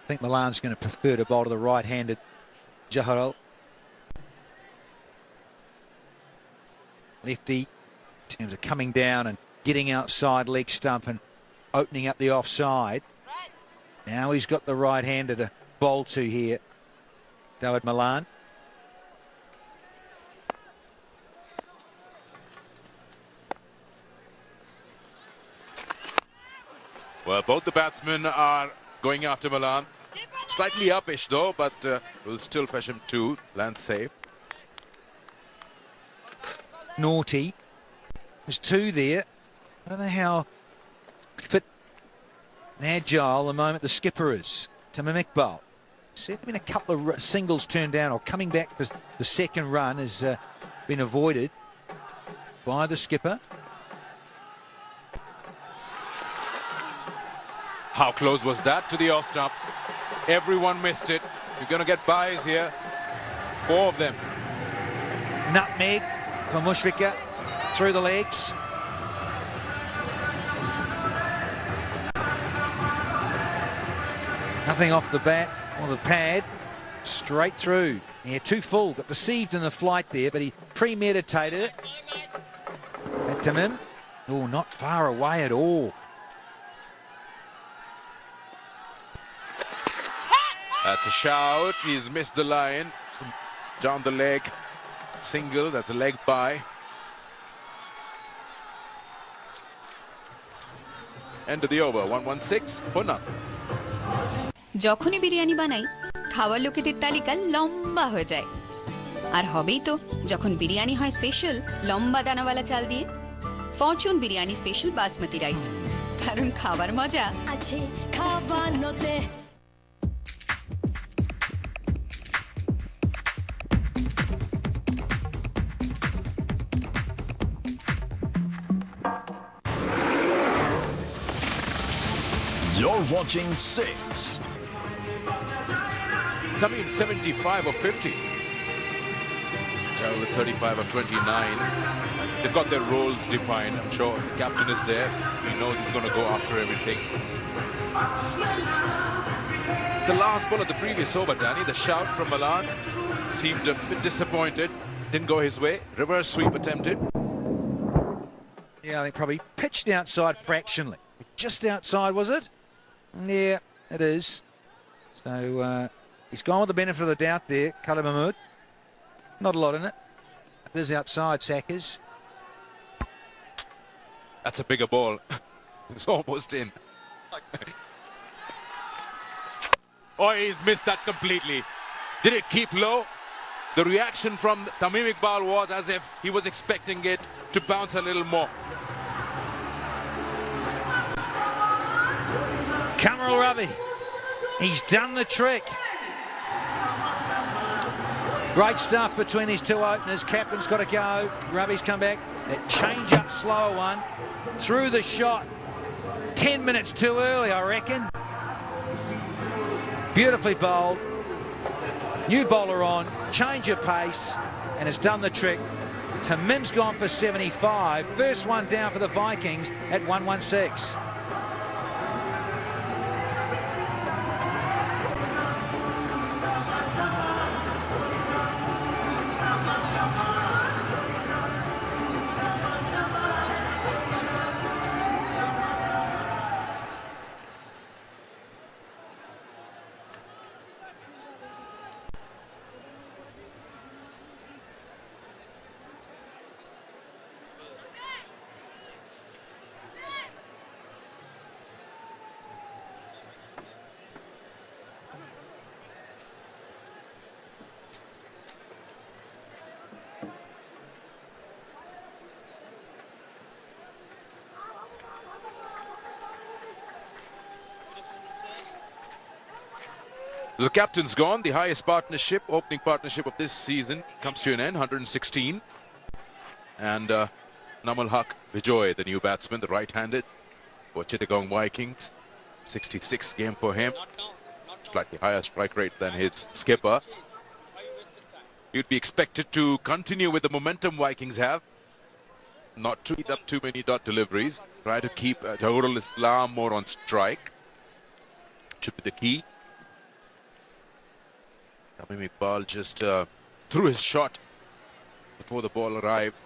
I think Milan's going to prefer to bowl to the right-handed Jaharil. Lefty, in terms of coming down and getting outside leg stump and opening up the offside. Now he's got the right-hander to bowl to here, David Milan. Well, both the batsmen are going after Milan. Slightly uppish though, but will still fetch him two. Land safe. Naughty. There's two there. I don't know how fit and agile the moment the skipper is. Tamim Iqbal. There's been a couple of singles turned down, or coming back for the second run has been avoided by the skipper. How close was that to the off stump? Everyone missed it. You're going to get byes here. 4 of them. Nutmeg for Mushfiqur through the legs. Nothing off the bat or the pad. Straight through. Yeah, too full. Got deceived in the flight there, but he premeditated it. Back to him. Oh, not far away at all. That's a shout. He's missed the line. Down the leg. Single. That's a leg by. End of the over. 116 for none. যখনই বিরিয়ানি বানাই খাওয়ার লোকেদের তালিকা লম্বা হয়ে যায় আর হবেই তো যখন বিরিয়ানি হয় স্পেশাল লম্বা দানাওয়ালা চাল দিয়ে Fortune biryani special basmati rice কারণ খাবার মজা আছে খাবানোতে You're watching 6. Tamim 75 of 50. Jarrell 35 of 29. They've got their roles defined. I'm sure the captain is there. He knows he's going to go after everything. The last ball of the previous over, Danny, the shout from Milan seemed a bit disappointed. Didn't go his way. Reverse sweep attempted. Yeah, I think probably pitched outside fractionally. Just outside, was it? Yeah, it is. So he's gone with the benefit of the doubt there, Khalid Mahmood. Not a lot in it. It is outside, Sackers. That's a bigger ball. It's almost in. Oh, he's missed that completely. Did it keep low? The reaction from Tamim Iqbal was as if he was expecting it to bounce a little more. Kamal Ravi, he's done the trick. Great stuff between these two openers. Captain's got to go. Ravi's come back. That change up slower one. Through the shot. 10 minutes too early, I reckon. Beautifully bowled. New bowler on. Change of pace. And it's done the trick. Tamim's gone for 75. First one down for the Vikings at 116. The captain's gone. The highest partnership, opening partnership of this season comes to an end, 116. And Namal Haq Vijoy, the new batsman, the right-handed for Chittagong Vikings. 66 game for him. Slightly higher strike rate than his skipper. You'd be expected to continue with the momentum Vikings have. Not to eat up too many dot deliveries. Try to keep Jahurul Islam more on strike. Should be the key. Tamim Iqbal just threw his shot before the ball arrived.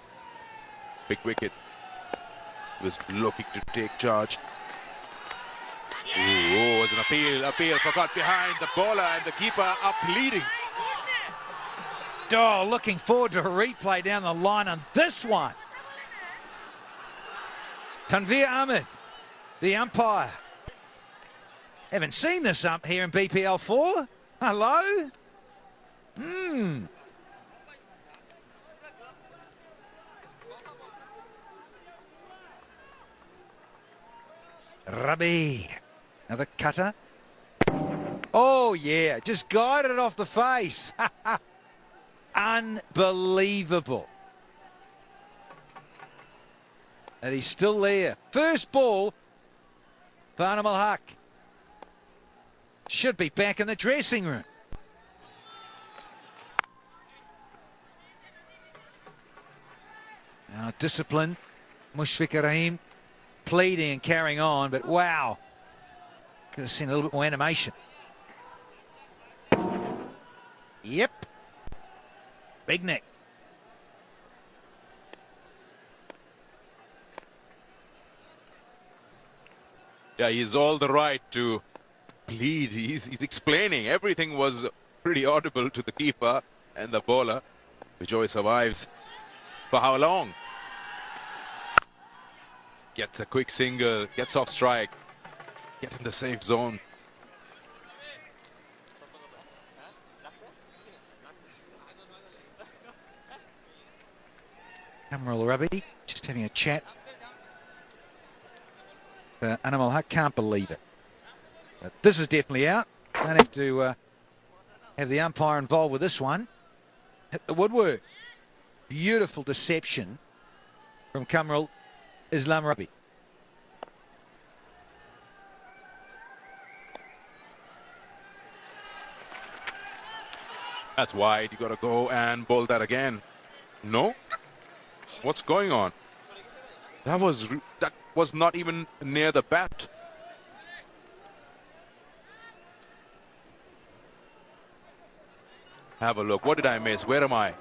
Big wicket. He was looking to take charge. Ooh, it was an appeal forgot behind the bowler, and the keeper up leading. Oh, looking forward to a replay down the line on this one. Tanveer Ahmed, the umpire. Haven't seen this up here in BPL 4. Hello? Rabi, another cutter. Oh yeah, just guided it off the face. Unbelievable. And he's still there. First ball for Namal Haq. Should be back in the dressing room. Now discipline. Mushfiq Rahim pleading and carrying on, but wow. Could have seen a little bit more animation. Yep. Big neck. Yeah, he's all the right to plead. He's explaining. Everything was pretty audible to the keeper and the bowler. Vijoy survives. For how long? Gets a quick single, gets off strike, get in the safe zone. Kamral Rabi just having a chat. Namal Haq can't believe it. But this is definitely out. Don't have to have the umpire involved with this one. Hit the woodwork. Beautiful deception from Kamral Islam Rabi. That's wide. You got to go and bowl that again. No? What's going on? That was not even near the bat. Have a look. What did I miss? Where am I?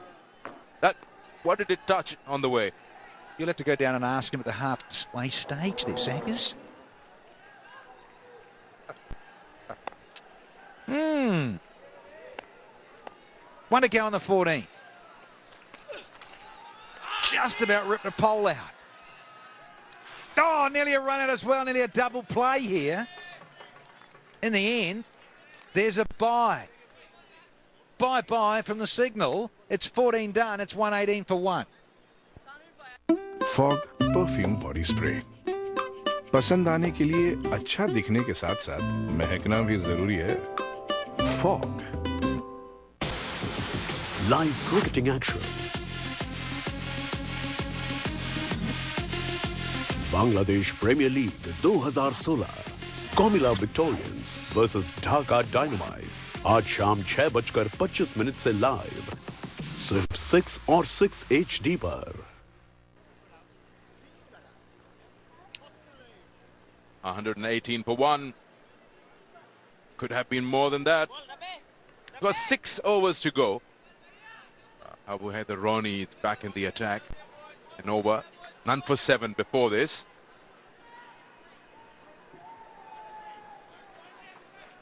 What did it touch on the way? You'll have to go down and ask him at the halfway stage there, Sackers. One to go on the 14. Just about ripped the pole out. Oh, nearly a run out as well. Nearly a double play here. In the end, there's a bye. Bye-bye from the signal. It's 14 done. It's 118 for 1. Fog perfume body spray पसंद आने के लिए अच्छा दिखने के साथ साथ महकना भी जरूरी है. Fog Live cricketing action. Bangladesh Premier League 2016. Komila Victorians versus Dhaka Dynamite. आज शाम 6:25 से लाइव सिर्फ 6 और 6 HD पर. 118 for 1. Could have been more than that. It was 6 overs to go. Abu Haider Roni is back in the attack. An over. None for 7 before this.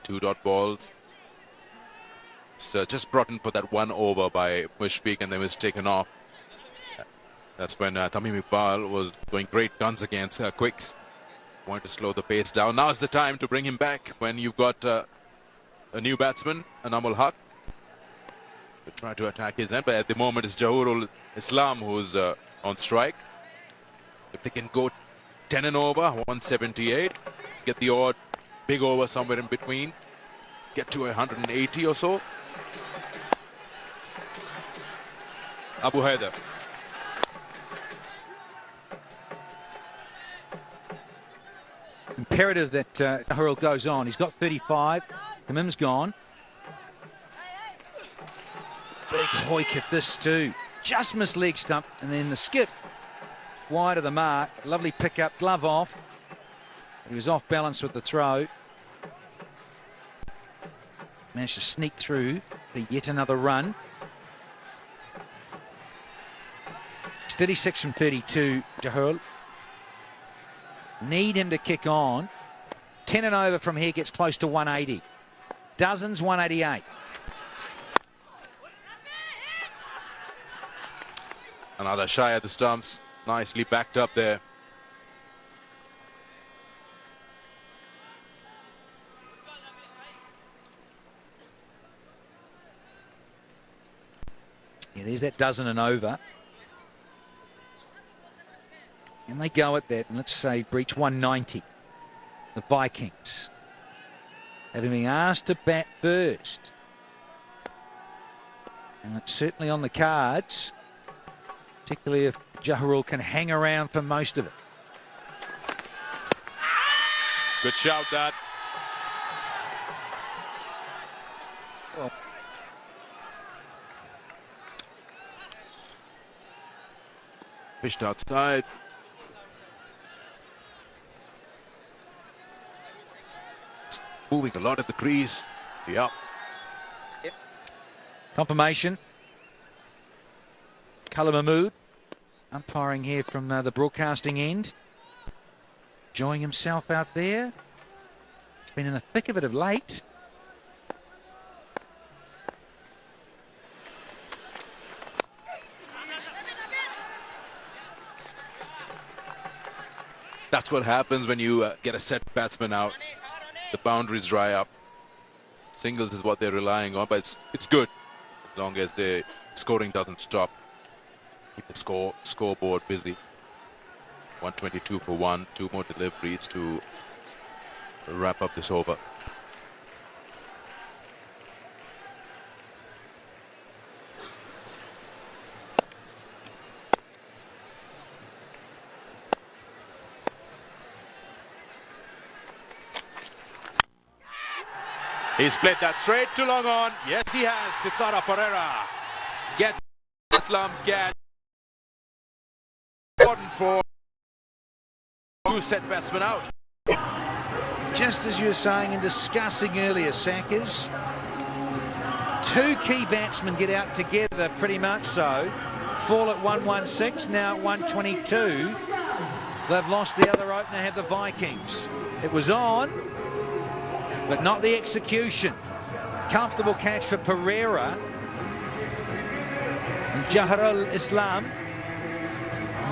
2 dot balls. So just brought in for that 1 over by Mushfiq, and then was taken off. That's when Tamim Iqbal was going great guns against Quicks. Wanted to slow the pace down. Now's the time to bring him back when you've got a new batsman, Namal Haq. To try to attack his end, but at the moment it's Jahurul Islam who's on strike. If they can go 10 and over, 178, get the odd big over somewhere in between, get to 180 or so. Abu Haider. Imperative that Jaharul goes on. He's got 35. Tamim's gone. Big hoik at this too. Just missed leg stump, and then the skip wide of the mark. Lovely pick up, glove off. He was off balance with the throw. Managed to sneak through for yet another run. It's 36 from 32, Jaharul. Need him to kick on. 10 and over from here gets close to 180. Dozens, 188. Another shy at the stumps. Nicely backed up there. Yeah, there's that dozen and over. And they go at that, and let's say breach 190. The Vikings having been asked to bat first. And it's certainly on the cards, particularly if Jaharul can hang around for most of it. Good shout, that. Well, fished outside. Moving a lot at the crease. Yep. Confirmation. Kala Mahmood umpiring here from the broadcasting end. Enjoying himself out there. He's been in the thick of it of late. That's what happens when you get a set batsman out. The boundaries dry up. Singles is what they're relying on, but it's good as long as the scoring doesn't stop. Keep the scoreboard busy. 122 for 1. 2 more deliveries to wrap up this over. He's played that straight to long on. Yes, he has. Tisara Pereira gets Islam's get. Important for two set batsmen out. Just as you were saying and discussing earlier, Sankers, two key batsmen get out together pretty much so. Fall at 116, now at 122. They've lost the other opener, have the Vikings. It was on, but not the execution. Comfortable catch for Pereira. And Jaharul Islam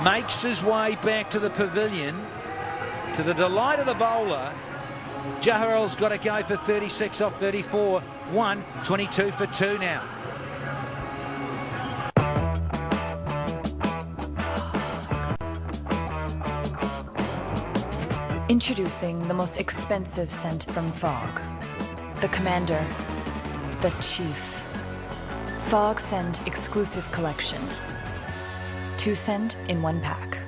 makes his way back to the pavilion. To the delight of the bowler, Jaharul's got to go for 36 off 34. 22 for 2 now. Introducing the most expensive scent from Fog. The Commander, the Chief. Fog Scent Exclusive Collection. 2 scent in 1 pack.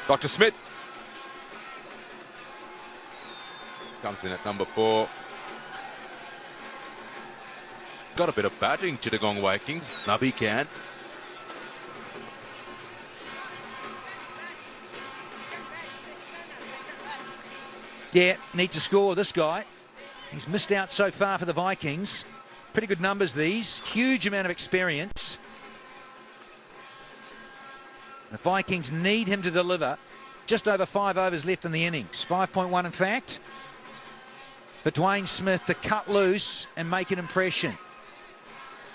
Dr. Smith comes in at number 4. Got a bit of batting, Chittagong Vikings. Nabi can. Yeah, need to score this guy. He's missed out so far for the Vikings. Pretty good numbers these. Huge amount of experience. The Vikings need him to deliver. Just over 5 overs left in the innings. 5.1 in fact. For Dwayne Smith to cut loose and make an impression.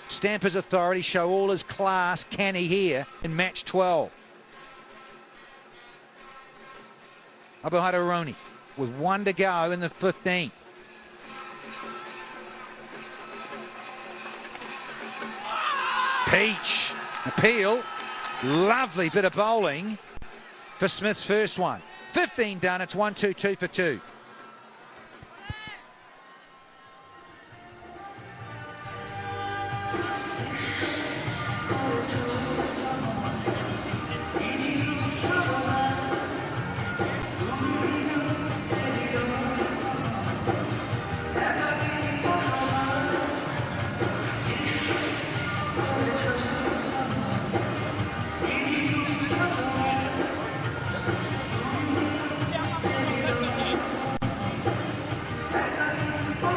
stamp his authority, show all his class, can he here in match 12. Abuhadaroni with 1 to go in the 15th. Peach, appeal, lovely bit of bowling for Smith's first one. 15 done, it's 1-2, 2 for 2.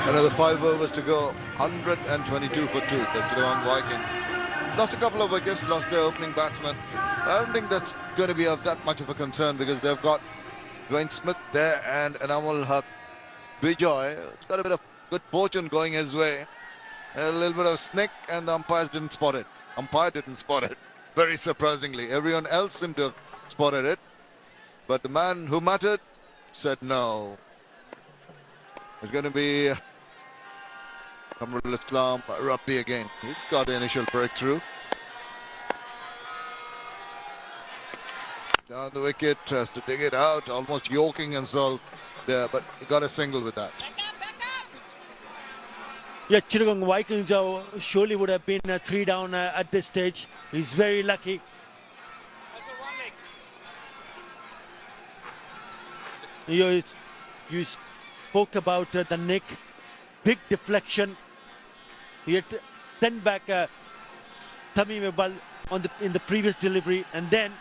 Another 5 overs to go. 122 for 2. The Chittagong Vikings lost a couple of wickets, lost their opening batsman. I don't think that's going to be of that much of a concern because they've got Dwayne Smith there and Anamul Haq Bijoy. It's got a bit of good fortune going his way. A little bit of snick and the umpire didn't spot it. Very surprisingly. Everyone else seemed to have spotted it. But the man who mattered said no. It's going to be Kamrul Islam Rabbi again. He's got the initial breakthrough. Down the wicket, has to dig it out, almost yoking himself there, but he got a single with that. Yeah, Chittagong Vikings surely would have been 3 down at this stage. He's very lucky. You spoke about the nick, big deflection. He had sent back Tamim Iqbal in the previous delivery, and then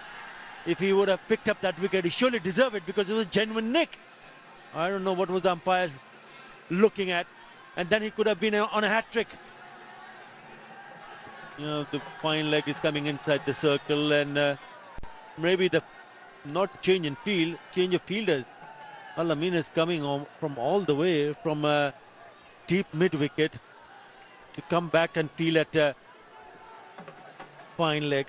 if he would have picked up that wicket, he surely deserved it because it was a genuine nick. I don't know what was the umpire looking at, and then he could have been on a hat-trick. You know, the fine leg is coming inside the circle, and maybe the not change in field, change of fielders. Al-Amin is coming on from all the way from deep mid-wicket to come back and feel at fine leg.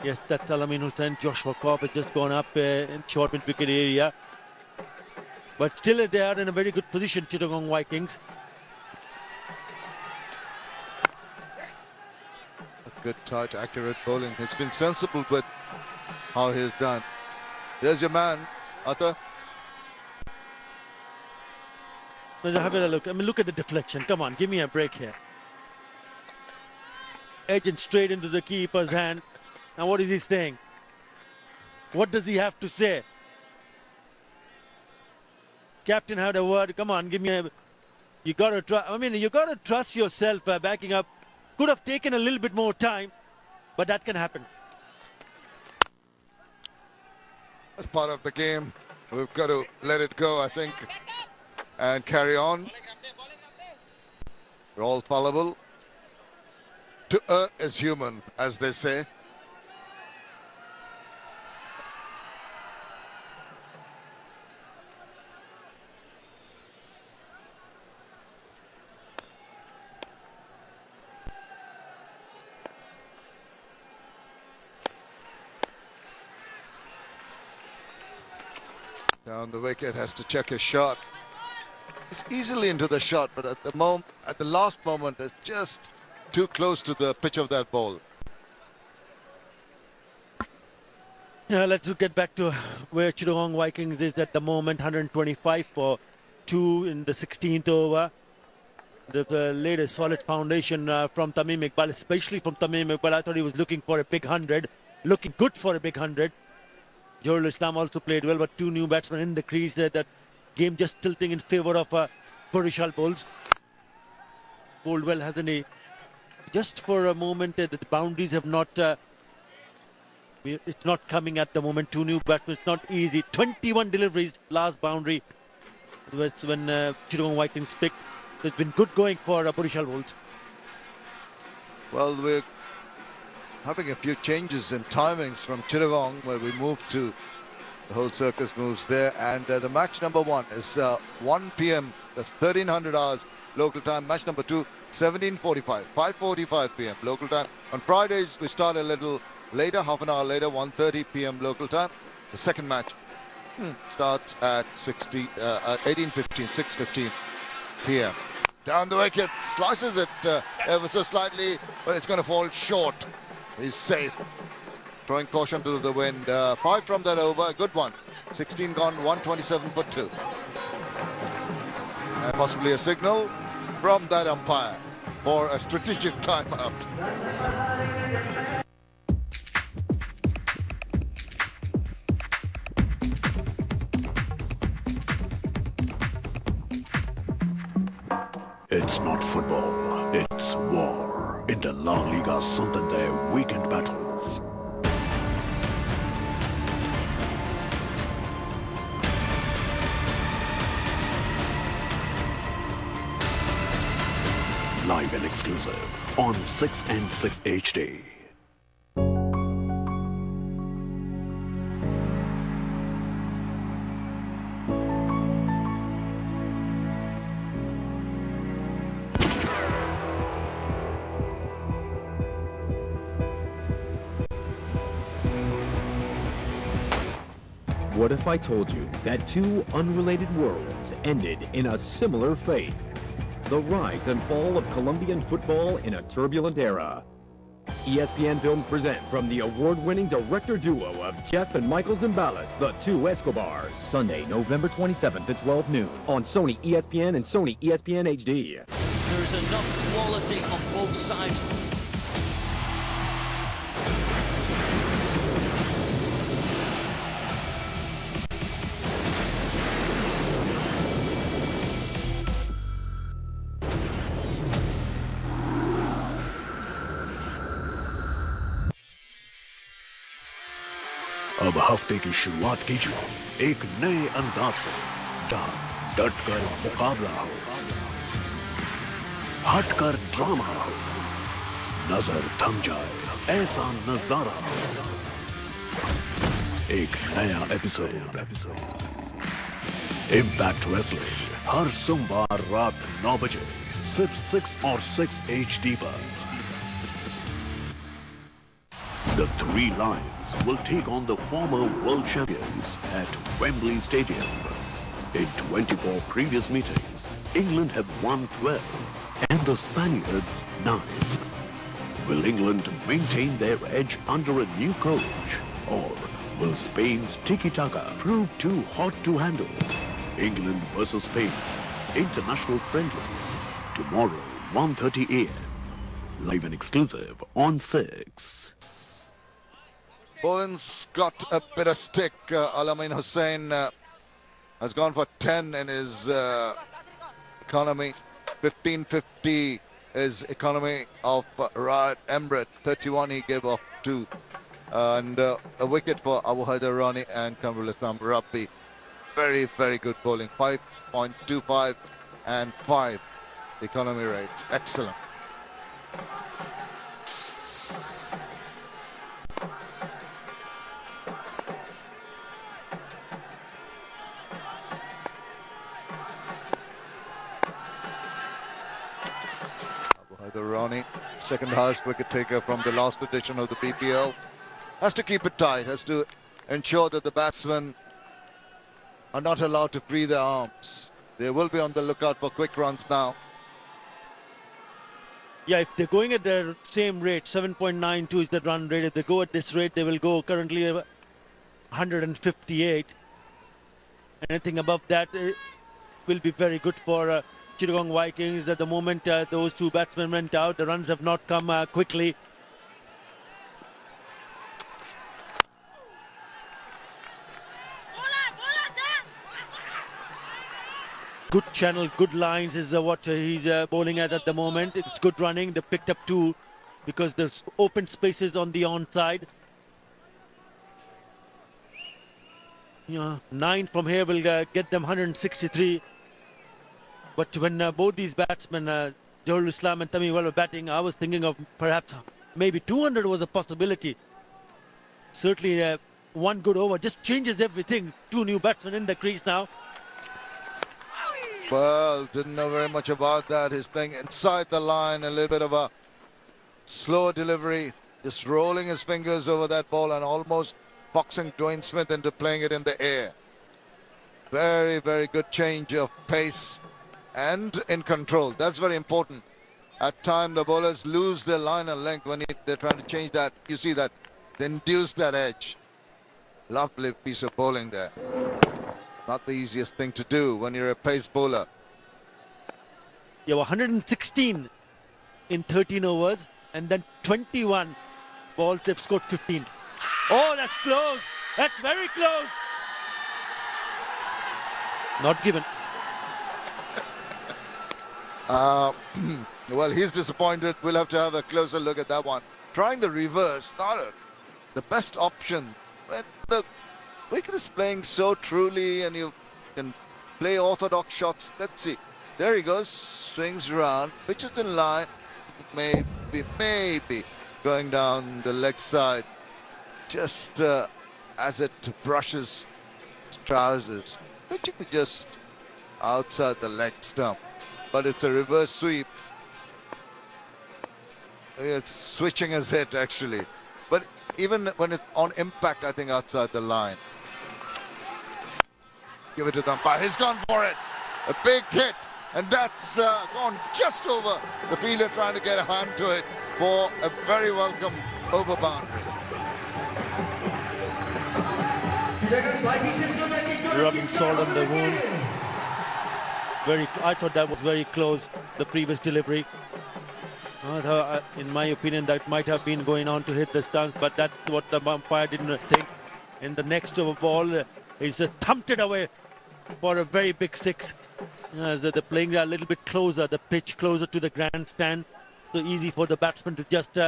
Yes, that's Al-Amin Hussain. Joshua Kopp has just gone up in short mid-wicket area. But still they are in a very good position, Chittagong Vikings. A good, tight, accurate bowling. It's been sensible with how he's done. There's your man, Atta. Have a look. I mean, look at the deflection. Come on, give me a break here. Edge and straight into the keeper's hand. Now, what is he saying? What does he have to say? Captain had a word. Come on, give me a. You got to trust. I mean, you got to trust yourself. Backing up could have taken a little bit more time, but that can happen. That's part of the game. We've got to let it go, I think, and carry on. We're all fallible. To err is human, as they say. Down the wicket, has to check his shot. He's easily into the shot, but at the last moment, it's just too close to the pitch of that ball. Yeah, let's get back to where Chittagong Vikings is at the moment. 125 for 2 in the 16th over. They've laid a solid foundation from Tamim Iqbal, especially from Tamim Iqbal. I thought he was looking for a big 100, looking good for a big 100. Joel Islam also played well, but 2 new batsmen in the crease. That game just tilting in favour of Barisal Bulls. Bowled well, hasn't he? Just for a moment, the boundaries have not. It's not coming at the moment. 2 new batsmen. It's not easy. 21 deliveries. Last boundary. That's when Chittagong Vikings picked. It's been good going for Barisal Bulls. Well, we're having a few changes in timings from Chittagong, where we move to the whole circus moves there, and the match number 1 is 1 p.m. That's 1300 hours local time. Match number 2 17:45, 5:45 p.m. local time. On Fridays, we start a little later, half an hour later, 1:30 p.m. local time. The second match starts at 18:15, 6:15 p.m. Down the wicket, slices it ever so slightly, but it's going to fall short. He's safe. Throwing caution to the wind. 5 from that over, a good one. 16 gone, 127 for 2. And possibly a signal from that umpire for a strategic timeout. It's not football, it's war. In the La Liga Santander weekend battles. Live and exclusive on 6 and 6 HD. What if I told you that two unrelated worlds ended in a similar fate? The rise and fall of Colombian football in a turbulent era. ESPN Films present from the award-winning director duo of Jeff and Michael Zimbalist, The Two Escobars. Sunday, November 27th at 12 noon on Sony ESPN and Sony ESPN HD. There's enough quality on both sides. अब हफ्ते की शुरुआत कीजिए एक नए अंदाज से, जहां डटकर मुकाबला हो, हटकर ड्रामा हो, नजर थम जाए ऐसा नजारा हो। एक नया एपिसोड इम्पैक्ट रेसलिंग हर सोमवार रात 9 बजे सिर्फ 6 और 6 HD पर। The Three Lions will take on the former world champions at Wembley Stadium. In 24 previous meetings, England have won 12 and the Spaniards 9. Will England maintain their edge under a new coach, or will Spain's tiki-taka prove too hot to handle? England versus Spain, international friendlies, tomorrow 1:30 AM. Live and exclusive on 6. Bowen's got a bit of stick. Alamin Hussain has gone for 10 in his economy. 1550 is economy of Riyad Emirates. 31 he gave off to. And a wicket for Abu Haider Rani and Kamrul Islam Rabbi. Very, very good bowling. 5.25 and 5 economy rates. Excellent. The Rani, second highest wicket taker from the last edition of the BPL, has to keep it tight, has to ensure that the batsmen are not allowed to free their arms. They will be on the lookout for quick runs now. Yeah, if they're going at their same rate, 7.92 is the run rate. If they go at this rate, they will go currently 158. Anything above that will be very good for Chittagong Vikings. At the moment those two batsmen went out, the runs have not come quickly. Good channel, good lines is what he's bowling at the moment. It's good running. They picked up 2 because there's open spaces on the onside. 9 from here will get them 163. But when both these batsmen, Johar Islam and Tamim were batting, I was thinking of perhaps maybe 200 was a possibility. Certainly one good over just changes everything. 2 new batsmen in the crease now. Well, didn't know very much about that. He's playing inside the line, a little bit of a slow delivery, just rolling his fingers over that ball and almost boxing Dwayne Smith into playing it in the air. Very, very good change of pace and in control. That's very important. At times the bowlers lose their line and length when they're trying to change that. You see that they induce that edge. Lovely piece of bowling there. Not the easiest thing to do when you're a pace bowler. You have 116 in 13 overs and then 21 balls. They've scored 15. Oh, that's close. That's very close. Not given. Well, he's disappointed. We'll have to have a closer look at that one. Trying the reverse, not the best option. When the wicket is playing so truly and you can play orthodox shots. Let's see. There he goes. Swings around. Pitches in line. Maybe going down the leg side. Just as it brushes his trousers. Pitching just outside the leg stump. But it's a reverse sweep. It's switching his hit actually. But even when it's on impact, I think outside the line. Give it to the umpire. He's gone for it. A big hit. And that's gone just over the fielder trying to get a hand to it for a very welcome over boundary. Rubbing salt on the wound. I thought that was very close, the previous delivery. In my opinion, that might have been going on to hit the stance, but that's what the umpire didn't think. In the next over ball, he's thumped it away for a very big six. They're playing a little bit closer, the pitch closer to the grandstand. So easy for the batsman to just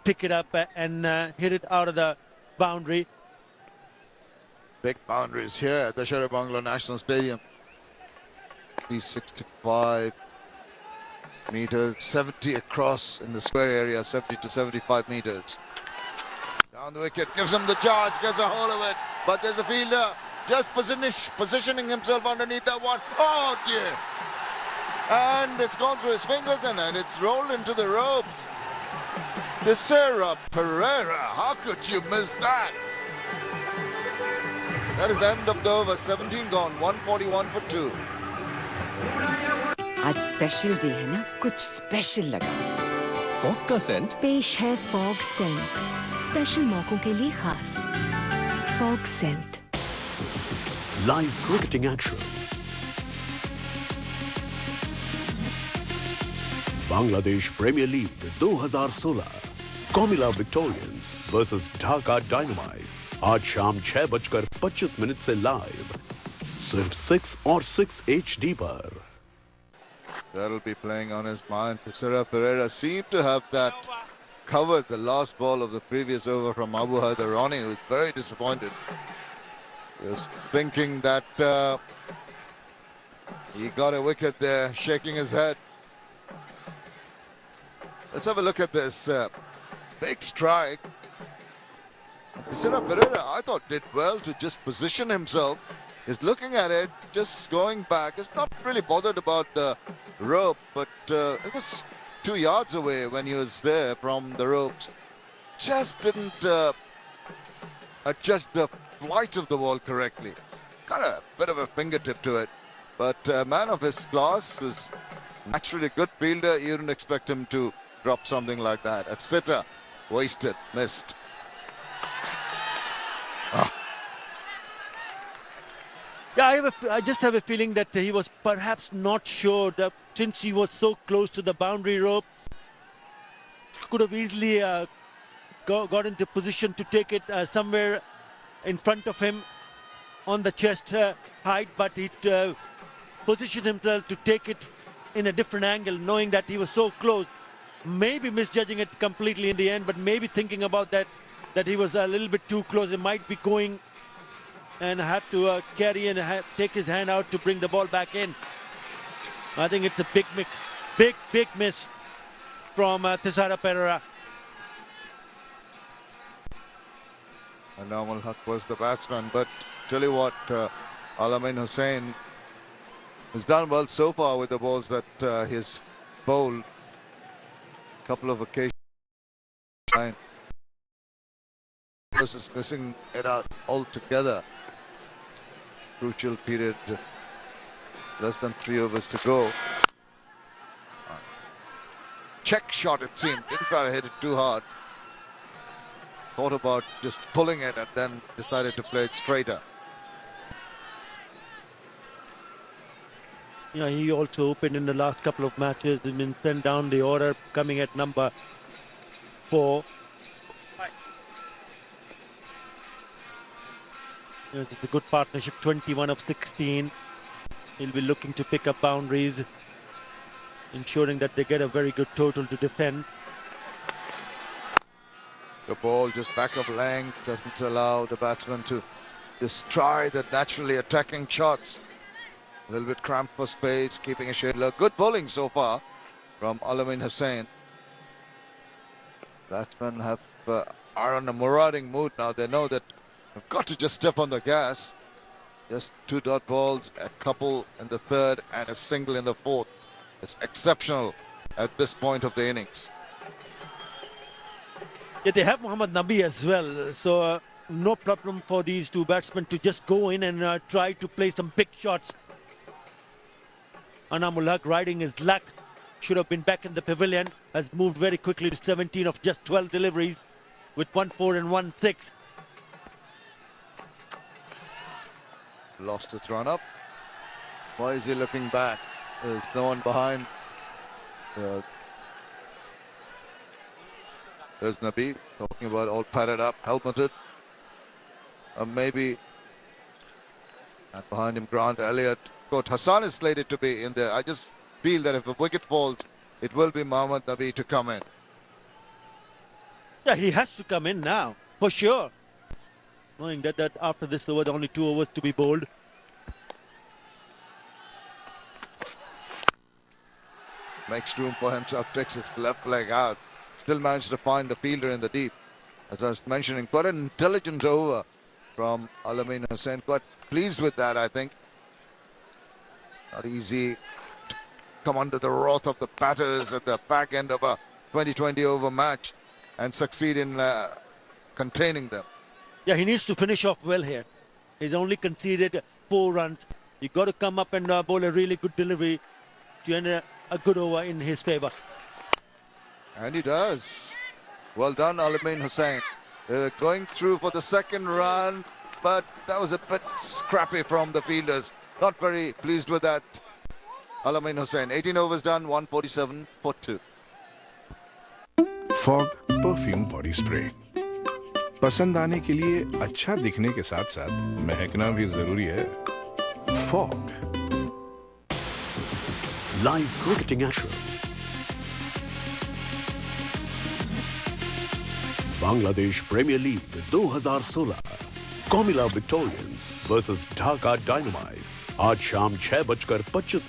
pick it up and hit it out of the boundary. Big boundaries here at the Chittagong National Stadium. 365 meters, 70 across in the square area, 70 to 75 meters. Down the wicket, gives him the charge, gets a hold of it, but there's a fielder just positioning himself underneath that one. Oh dear! And it's gone through his fingers and it's rolled into the ropes. Thisara Pereira, how could you miss that? That is the end of the over, 17 gone, 141 for 2. आज special day है ना, कुछ special लगा। Fog का Saint पेश है fog Saint, special मौकों के लिए खास Fogg scent. Live cricketing action. Bangladesh Premier League 2016 Komila Victorians versus Dhaka Dynamite आज शाम 6:25 से लाइव सिर्फ 6 और 6 HD पर। That'll be playing on his mind. Thisara Pereira seemed to have that covered, the last ball of the previous over from Abu Haidarani, who was very disappointed. He was thinking that he got a wicket there, shaking his head. Let's have a look at this big strike. Thisara Pereira, I thought, did well to just position himself. He's looking at it, just going back. He's not really bothered about the rope, but it was 2 yards away when he was there from the ropes. Just didn't adjust the flight of the ball correctly. Got a bit of a fingertip to it, but a man of his class, who's naturally a good fielder, you didn't expect him to drop something like that. A sitter, wasted, missed. Yeah, I just have a feeling that he was perhaps not sure that since he was so close to the boundary rope, could have easily got into position to take it somewhere in front of him on the chest height, but he positioned himself to take it in a different angle, knowing that he was so close. Maybe misjudging it completely in the end, but maybe thinking about that he was a little bit too close. He might be going and had to carry and take his hand out to bring the ball back in. I think it's a big mix, big miss from Thisara Pereira. And Namal Haq was the batsman, but tell you what, Alamin Hussain He's done well so far with the balls that he's bowled. Couple of occasions. This is missing it out altogether. Crucial period. Less than 3 overs to go. Check shot it seemed. Didn't try to hit it too hard. Thought about just pulling it and then decided to play it straighter. Yeah, he also opened in the last couple of matches and been sent down the order, coming at number 4. Yes, it's a good partnership, 21 of 16. He'll be looking to pick up boundaries, ensuring that they get a very good total to defend. The ball just back of length, doesn't allow the batsman to just try the naturally attacking shots. A little bit cramped for space, keeping a shade low. Good bowling so far from Alamin Hussain. Batsmen are on a marauding mood now. They know that they've got to just step on the gas. Just 2 dot balls, a couple in the third and a single in the fourth. It's exceptional at this point of the innings. Yeah, they have Mohammad Nabi as well, so no problem for these 2 batsmen to just go in and try to play some big shots. Anamul Haq riding his luck, should have been back in the pavilion, has moved very quickly to 17 of just 12 deliveries with 1-4 and 1-6. Lost its run up. Why is he looking back? There's no one behind. There's Nabi talking about all padded up, helmeted. Maybe. And behind him, Grant Elliott. Coach Hassan is slated to be in there. I just feel that if a wicket falls, it will be Mohammad Nabi to come in. Yeah, he has to come in now, for sure. Knowing that after this over, only 2 overs to be bowled. Makes room for himself, takes his left leg out. Still managed to find the fielder in the deep. As I was mentioning, quite an intelligent over from Alamin Hussain. Quite pleased with that, I think. Not easy to come under the wrath of the batters at the back end of a 20-20 over match and succeed in containing them. Yeah, he needs to finish off well here. He's only conceded 4 runs. You've got to come up and bowl a really good delivery to end a good over in his favour. And he does. Well done, Alamin Hussain. They're going through for the second run, but that was a bit scrappy from the fielders. Not very pleased with that. Alamin Hussain, 18 overs done, 147 for 2. Fog perfume body spray पसंद आने के लिए अच्छा दिखने के साथ साथ महकना भी जरूरी है. Fogg live cricketing action. Bangladesh Premier League 2016 Comilla Victorians versus Dhaka Dynamite आज शाम 6:25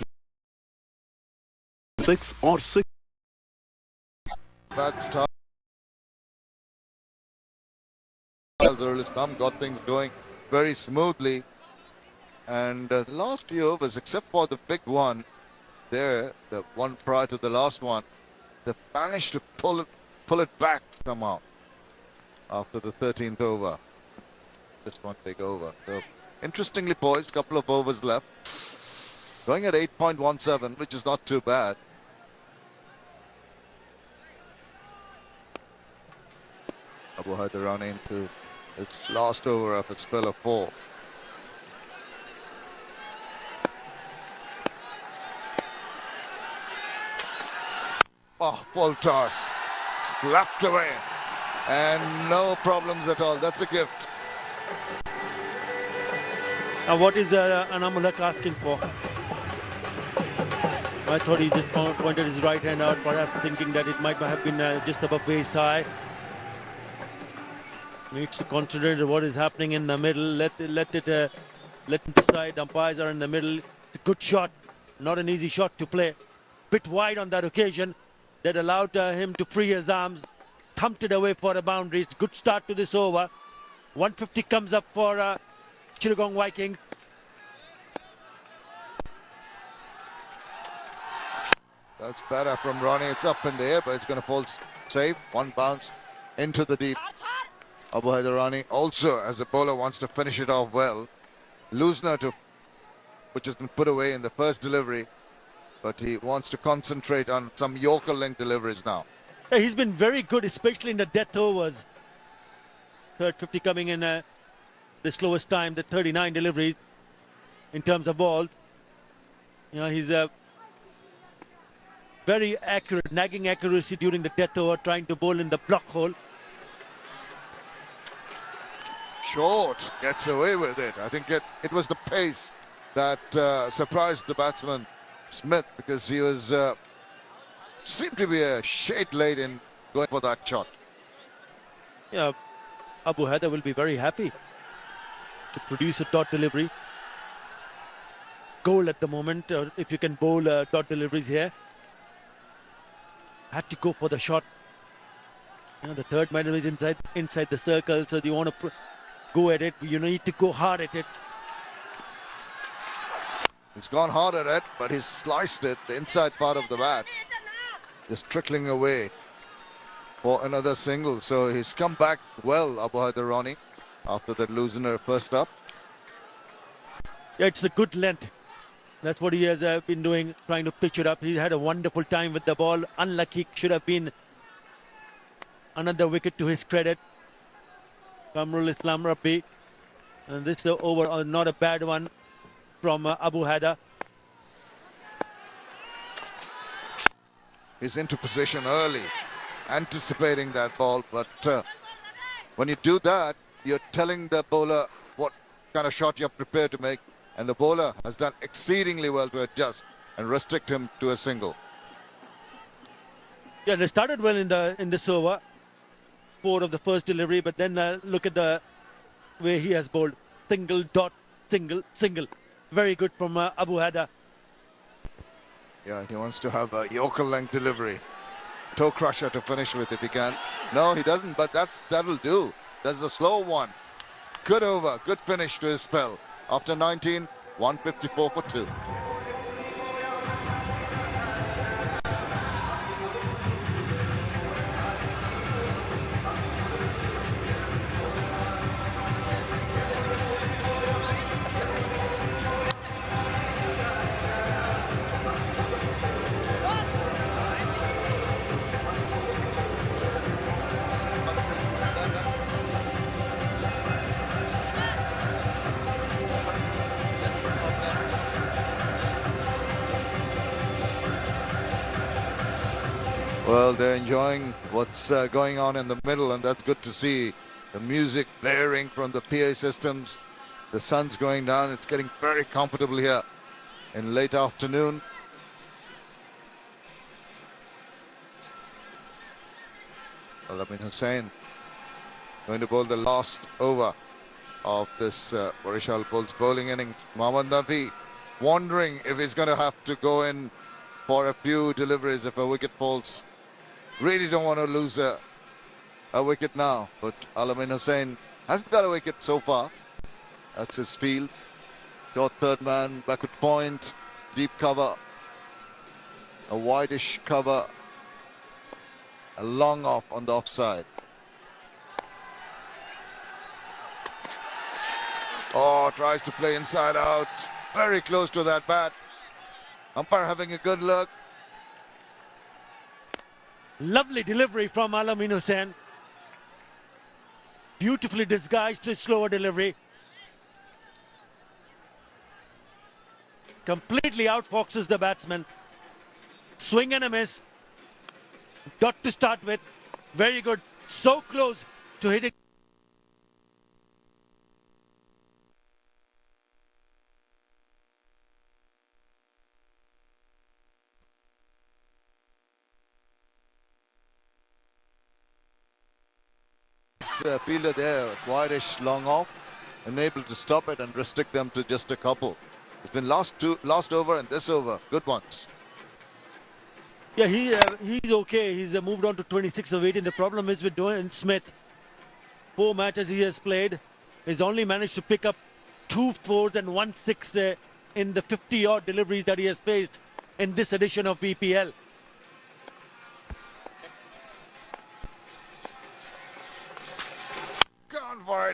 6 और 6. Bad start. Islam got things going very smoothly, and the last few overs, except for the big one there, the one prior to the last one, they managed to pull it back somehow after the 13th over. This one big over. So interestingly poised, couple of overs left, going at 8.17, which is not too bad. Abu Haider run into its last over of its spell of 4. Oh, full toss. Slapped away. And no problems at all. That's a gift. Now what is Anamul Haq asking for? I thought he just pointed his right hand out, perhaps thinking that it might have been just above waist high. Needs to consider what is happening in the middle. Let him decide. Umpires are in the middle. It's a good shot, not an easy shot to play. Bit wide on that occasion. That allowed him to free his arms. Thumped it away for a boundary. It's a good start to this over. 150 comes up for Chittagong Vikings. That's better from Ronnie. It's up in the air, but it's going to fall safe. One bounce into the deep. Abu Haidarani also, as a bowler, wants to finish it off well. Lusner, which has been put away in the first delivery, but he wants to concentrate on some Yorker length deliveries now. Yeah, he's been very good, especially in the death overs. Third 50 coming in the slowest time, the 39 deliveries in terms of balls. You know, he's very accurate, nagging accuracy during the death over, trying to bowl in the block hole. Short, gets away with it. I think it was the pace that surprised the batsman Smith, because he was seemed to be a shade late in going for that shot. Yeah, Abu Haider will be very happy to produce a dot delivery. Goal at the moment, if you can bowl dot deliveries here. Had to go for the shot. You know, the third man is inside the circle, so you want to go at it. You need to go hard at it. He's gone hard at it, but he's sliced it, the inside part of the bat, just trickling away for another single. So he's come back well, Abu Haidarani, after that loosener first up. Yeah, it's a good length. That's what he has been doing, trying to pitch it up. He had a wonderful time with the ball. Unlucky, should have been another wicket to his credit. Kamrul Islam Rabbi. And this over, not a bad one from Abu Haider. He's into position early, anticipating that ball, but when you do that, you're telling the bowler what kind of shot you're prepared to make, and the bowler has done exceedingly well to adjust and restrict him to a single. Yeah, they started well in this over, 4 of the first delivery, but then look at the way he has bowled. Single, dot, single, single. Very good from Abu Haider. Yeah, he wants to have a Yorker length delivery. Toe crusher to finish with if he can. No, he doesn't, but that'll do. That's a slow one. Good over, good finish to his spell. After 19, 154 for 2. Well, they're enjoying what's going on in the middle, and that's good to see. The music blaring from the PA systems. The sun's going down. It's getting very comfortable here in late afternoon. Alamin Hussain going to bowl the last over of this Barisal Bulls bowling innings. Mohammad Nabi wondering if he's going to have to go in for a few deliveries if a wicket falls. Really don't want to lose a wicket now, but Alamin Hussain hasn't got a wicket so far. That's his field. Short third man, backward point, deep cover, a wideish cover, a long off on the offside. Oh, tries to play inside out, very close to that bat. Umpire having a good look. Lovely delivery from Alamin Hussain. Beautifully disguised his slower delivery. Completely outfoxes the batsman. Swing and a miss. Got to start with. Very good. So close to hitting. Fielder there, wideish long off, unable to stop it and restrict them to just a couple. It's been last over and this over, good ones. Yeah, he's okay. He's moved on to 26 of 18. The problem is with Dwayne Smith. 4 matches he has played. He's only managed to pick up 2 4s and 1 6 in the 50-odd deliveries that he has faced in this edition of BPL.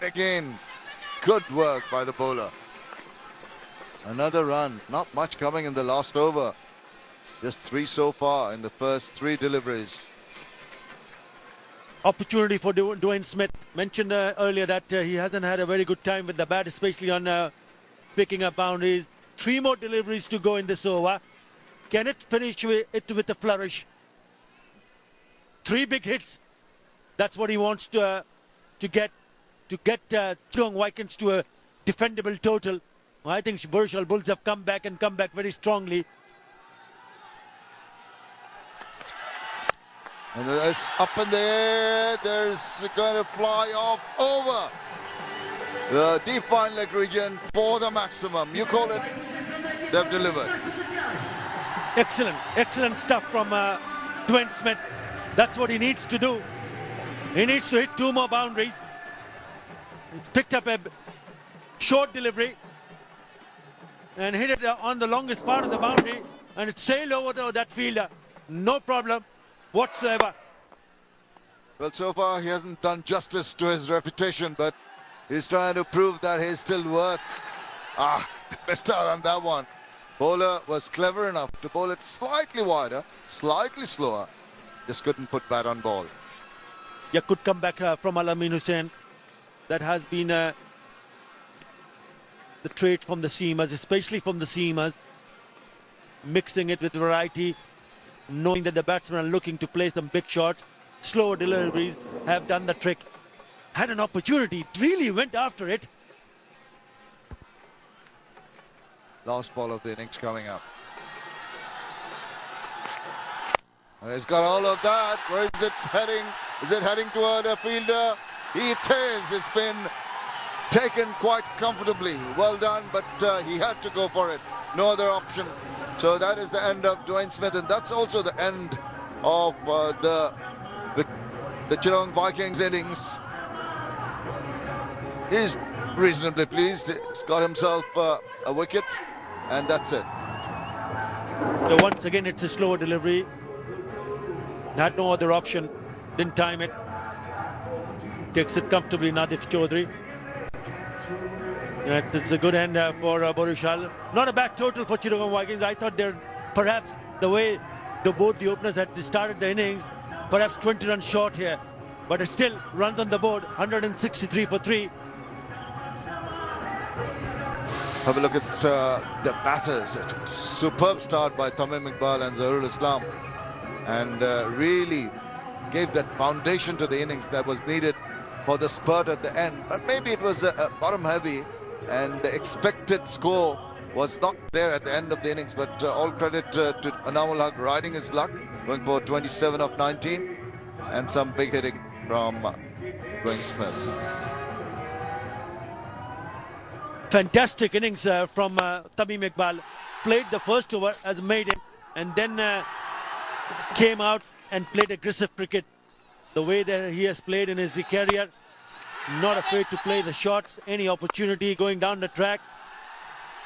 wide again. Good work by the bowler. Another run. Not much coming in the last over. Just 3 so far in the first 3 deliveries. Opportunity for Dwayne Smith. Mentioned earlier that he hasn't had a very good time with the bat, especially on picking up boundaries. 3 more deliveries to go in this over. Can it finish it with a flourish? 3 big hits. That's what he wants to get Chittagong Vikings to a defendable total. I think Barisal Bulls have come back very strongly. And it's up in the air. There's going to fly off over the defined leg region for the maximum. You call it, they've delivered. Excellent stuff from Dwayne Smith. That's what he needs to do. He needs to hit 2 more boundaries. It's picked up a short delivery and hit it on the longest part of the boundary, and it sailed over that fielder. No problem whatsoever. Well, so far he hasn't done justice to his reputation, but he's trying to prove that he's still worth. Missed out on that one. Bowler was clever enough to bowl it slightly wider, slightly slower. Just couldn't put bat on ball. Yeah, good comeback from Al-Amin Hussain. That has been the trait from the seamers, especially from the seamers. Mixing it with variety, knowing that the batsmen are looking to play some big shots. Slower deliveries have done the trick. Had an opportunity, really went after it. Last ball of the innings coming up. And he's got all of that. Where is it heading? Is it heading toward a fielder? It is. It's been taken quite comfortably. Well done, but he had to go for it. No other option. So that is the end of Dwayne Smith, and that's also the end of the Chittagong Vikings innings. He's reasonably pleased. He's got himself a wicket, and that's it. So once again, it's a slower delivery. Had no other option. Didn't time it. Takes it comfortably, Nadif Chaudhary. It's a good end for Barisal. Not a bad total for Chittagong Vikings. I thought they're perhaps the way both the openers had started the innings, perhaps 20 runs short here. But it still runs on the board, 163 for 3. Have a look at the batters. A superb start by Tamim Iqbal and Zaharul Islam, and really gave that foundation to the innings that was needed for the spurt at the end. But maybe it was a bottom heavy, and the expected score was not there at the end of the innings. But all credit to Anamul Haq riding his luck, going for 27 of 19, and some big hitting from Dwayne Smith. Fantastic innings from Tamim Iqbal. Played the first over as a maiden, and then came out and played aggressive cricket. The way that he has played in his career, not afraid to play the shots, any opportunity going down the track,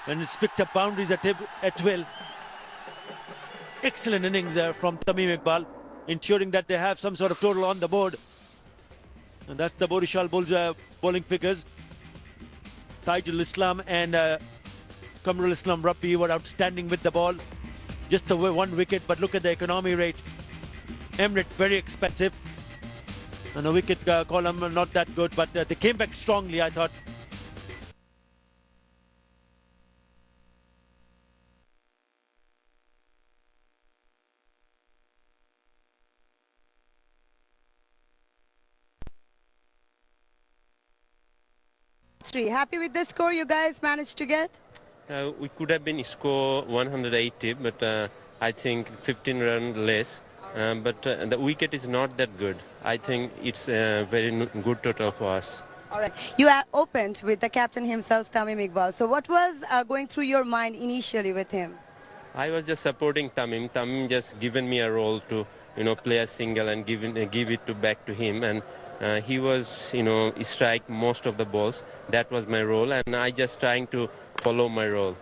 and he's picked up boundaries at will. Excellent innings from Tamim Iqbal, ensuring that they have some sort of total on the board. And that's the Barisal Bulls bowling figures. Tajul Islam and Kamrul Islam Rabbi were outstanding with the ball. Just the 1 wicket, but look at the economy rate. Emirates very expensive. And a wicket column not that good, but they came back strongly, I thought. Happy with the score you guys managed to get? We could have been score 180, but I think 15 runs less. But the wicket is not that good. I think it's a very good total for us. All right. You opened with the captain himself, Tamim Iqbal. So what was going through your mind initially with him? I was just supporting Tamim. Tamim just given me a role to, play a single and give it back to him. And he was, strike most of the balls. That was my role, and I just trying to follow my role.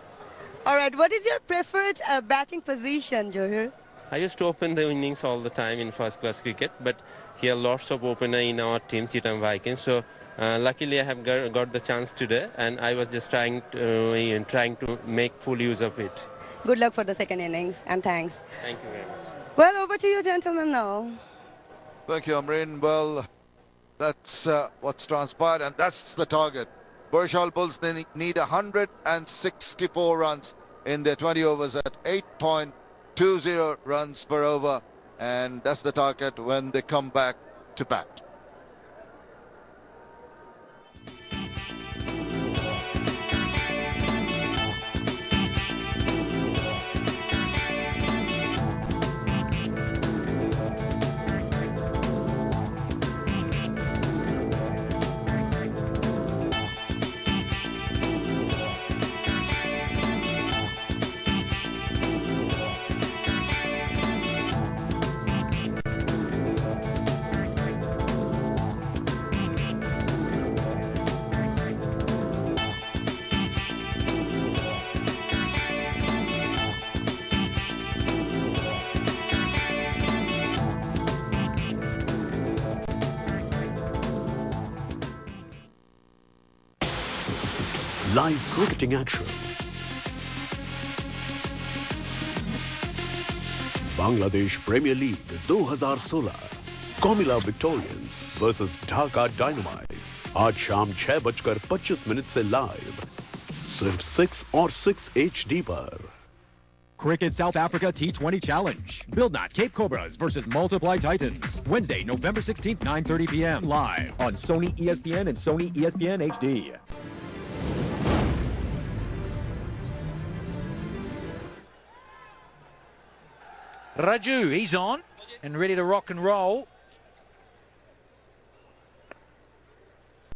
All right. What is your preferred batting position, Johir? I used to open the innings all the time in first-class cricket, but here lots of opener in our team, Chittagong Vikings. So Luckily, I have got the chance today, and I was just trying to make full use of it. Good luck for the second innings, and thanks. Thank you very much. Well, over to you, gentlemen, now. Thank you, Amreen. Well, that's what's transpired, and that's the target. Barisal Bulls, they need 164 runs in their 20 overs at 8.20 runs per over, and that's the target when they come back to bat. Live cricketing action. Bangladesh Premier League 2016. Komila Victorians versus Dhaka Dynamite. आज शाम 6:25 से live. सिर्फ 6 और 6 HD पर. Cricket South Africa T20 Challenge. Bildnat Cape Cobras versus Multiply Titans. Wednesday, November 16th, 9:30 p.m. live on Sony ESPN and Sony ESPN HD. Raju, he's on and ready to rock and roll.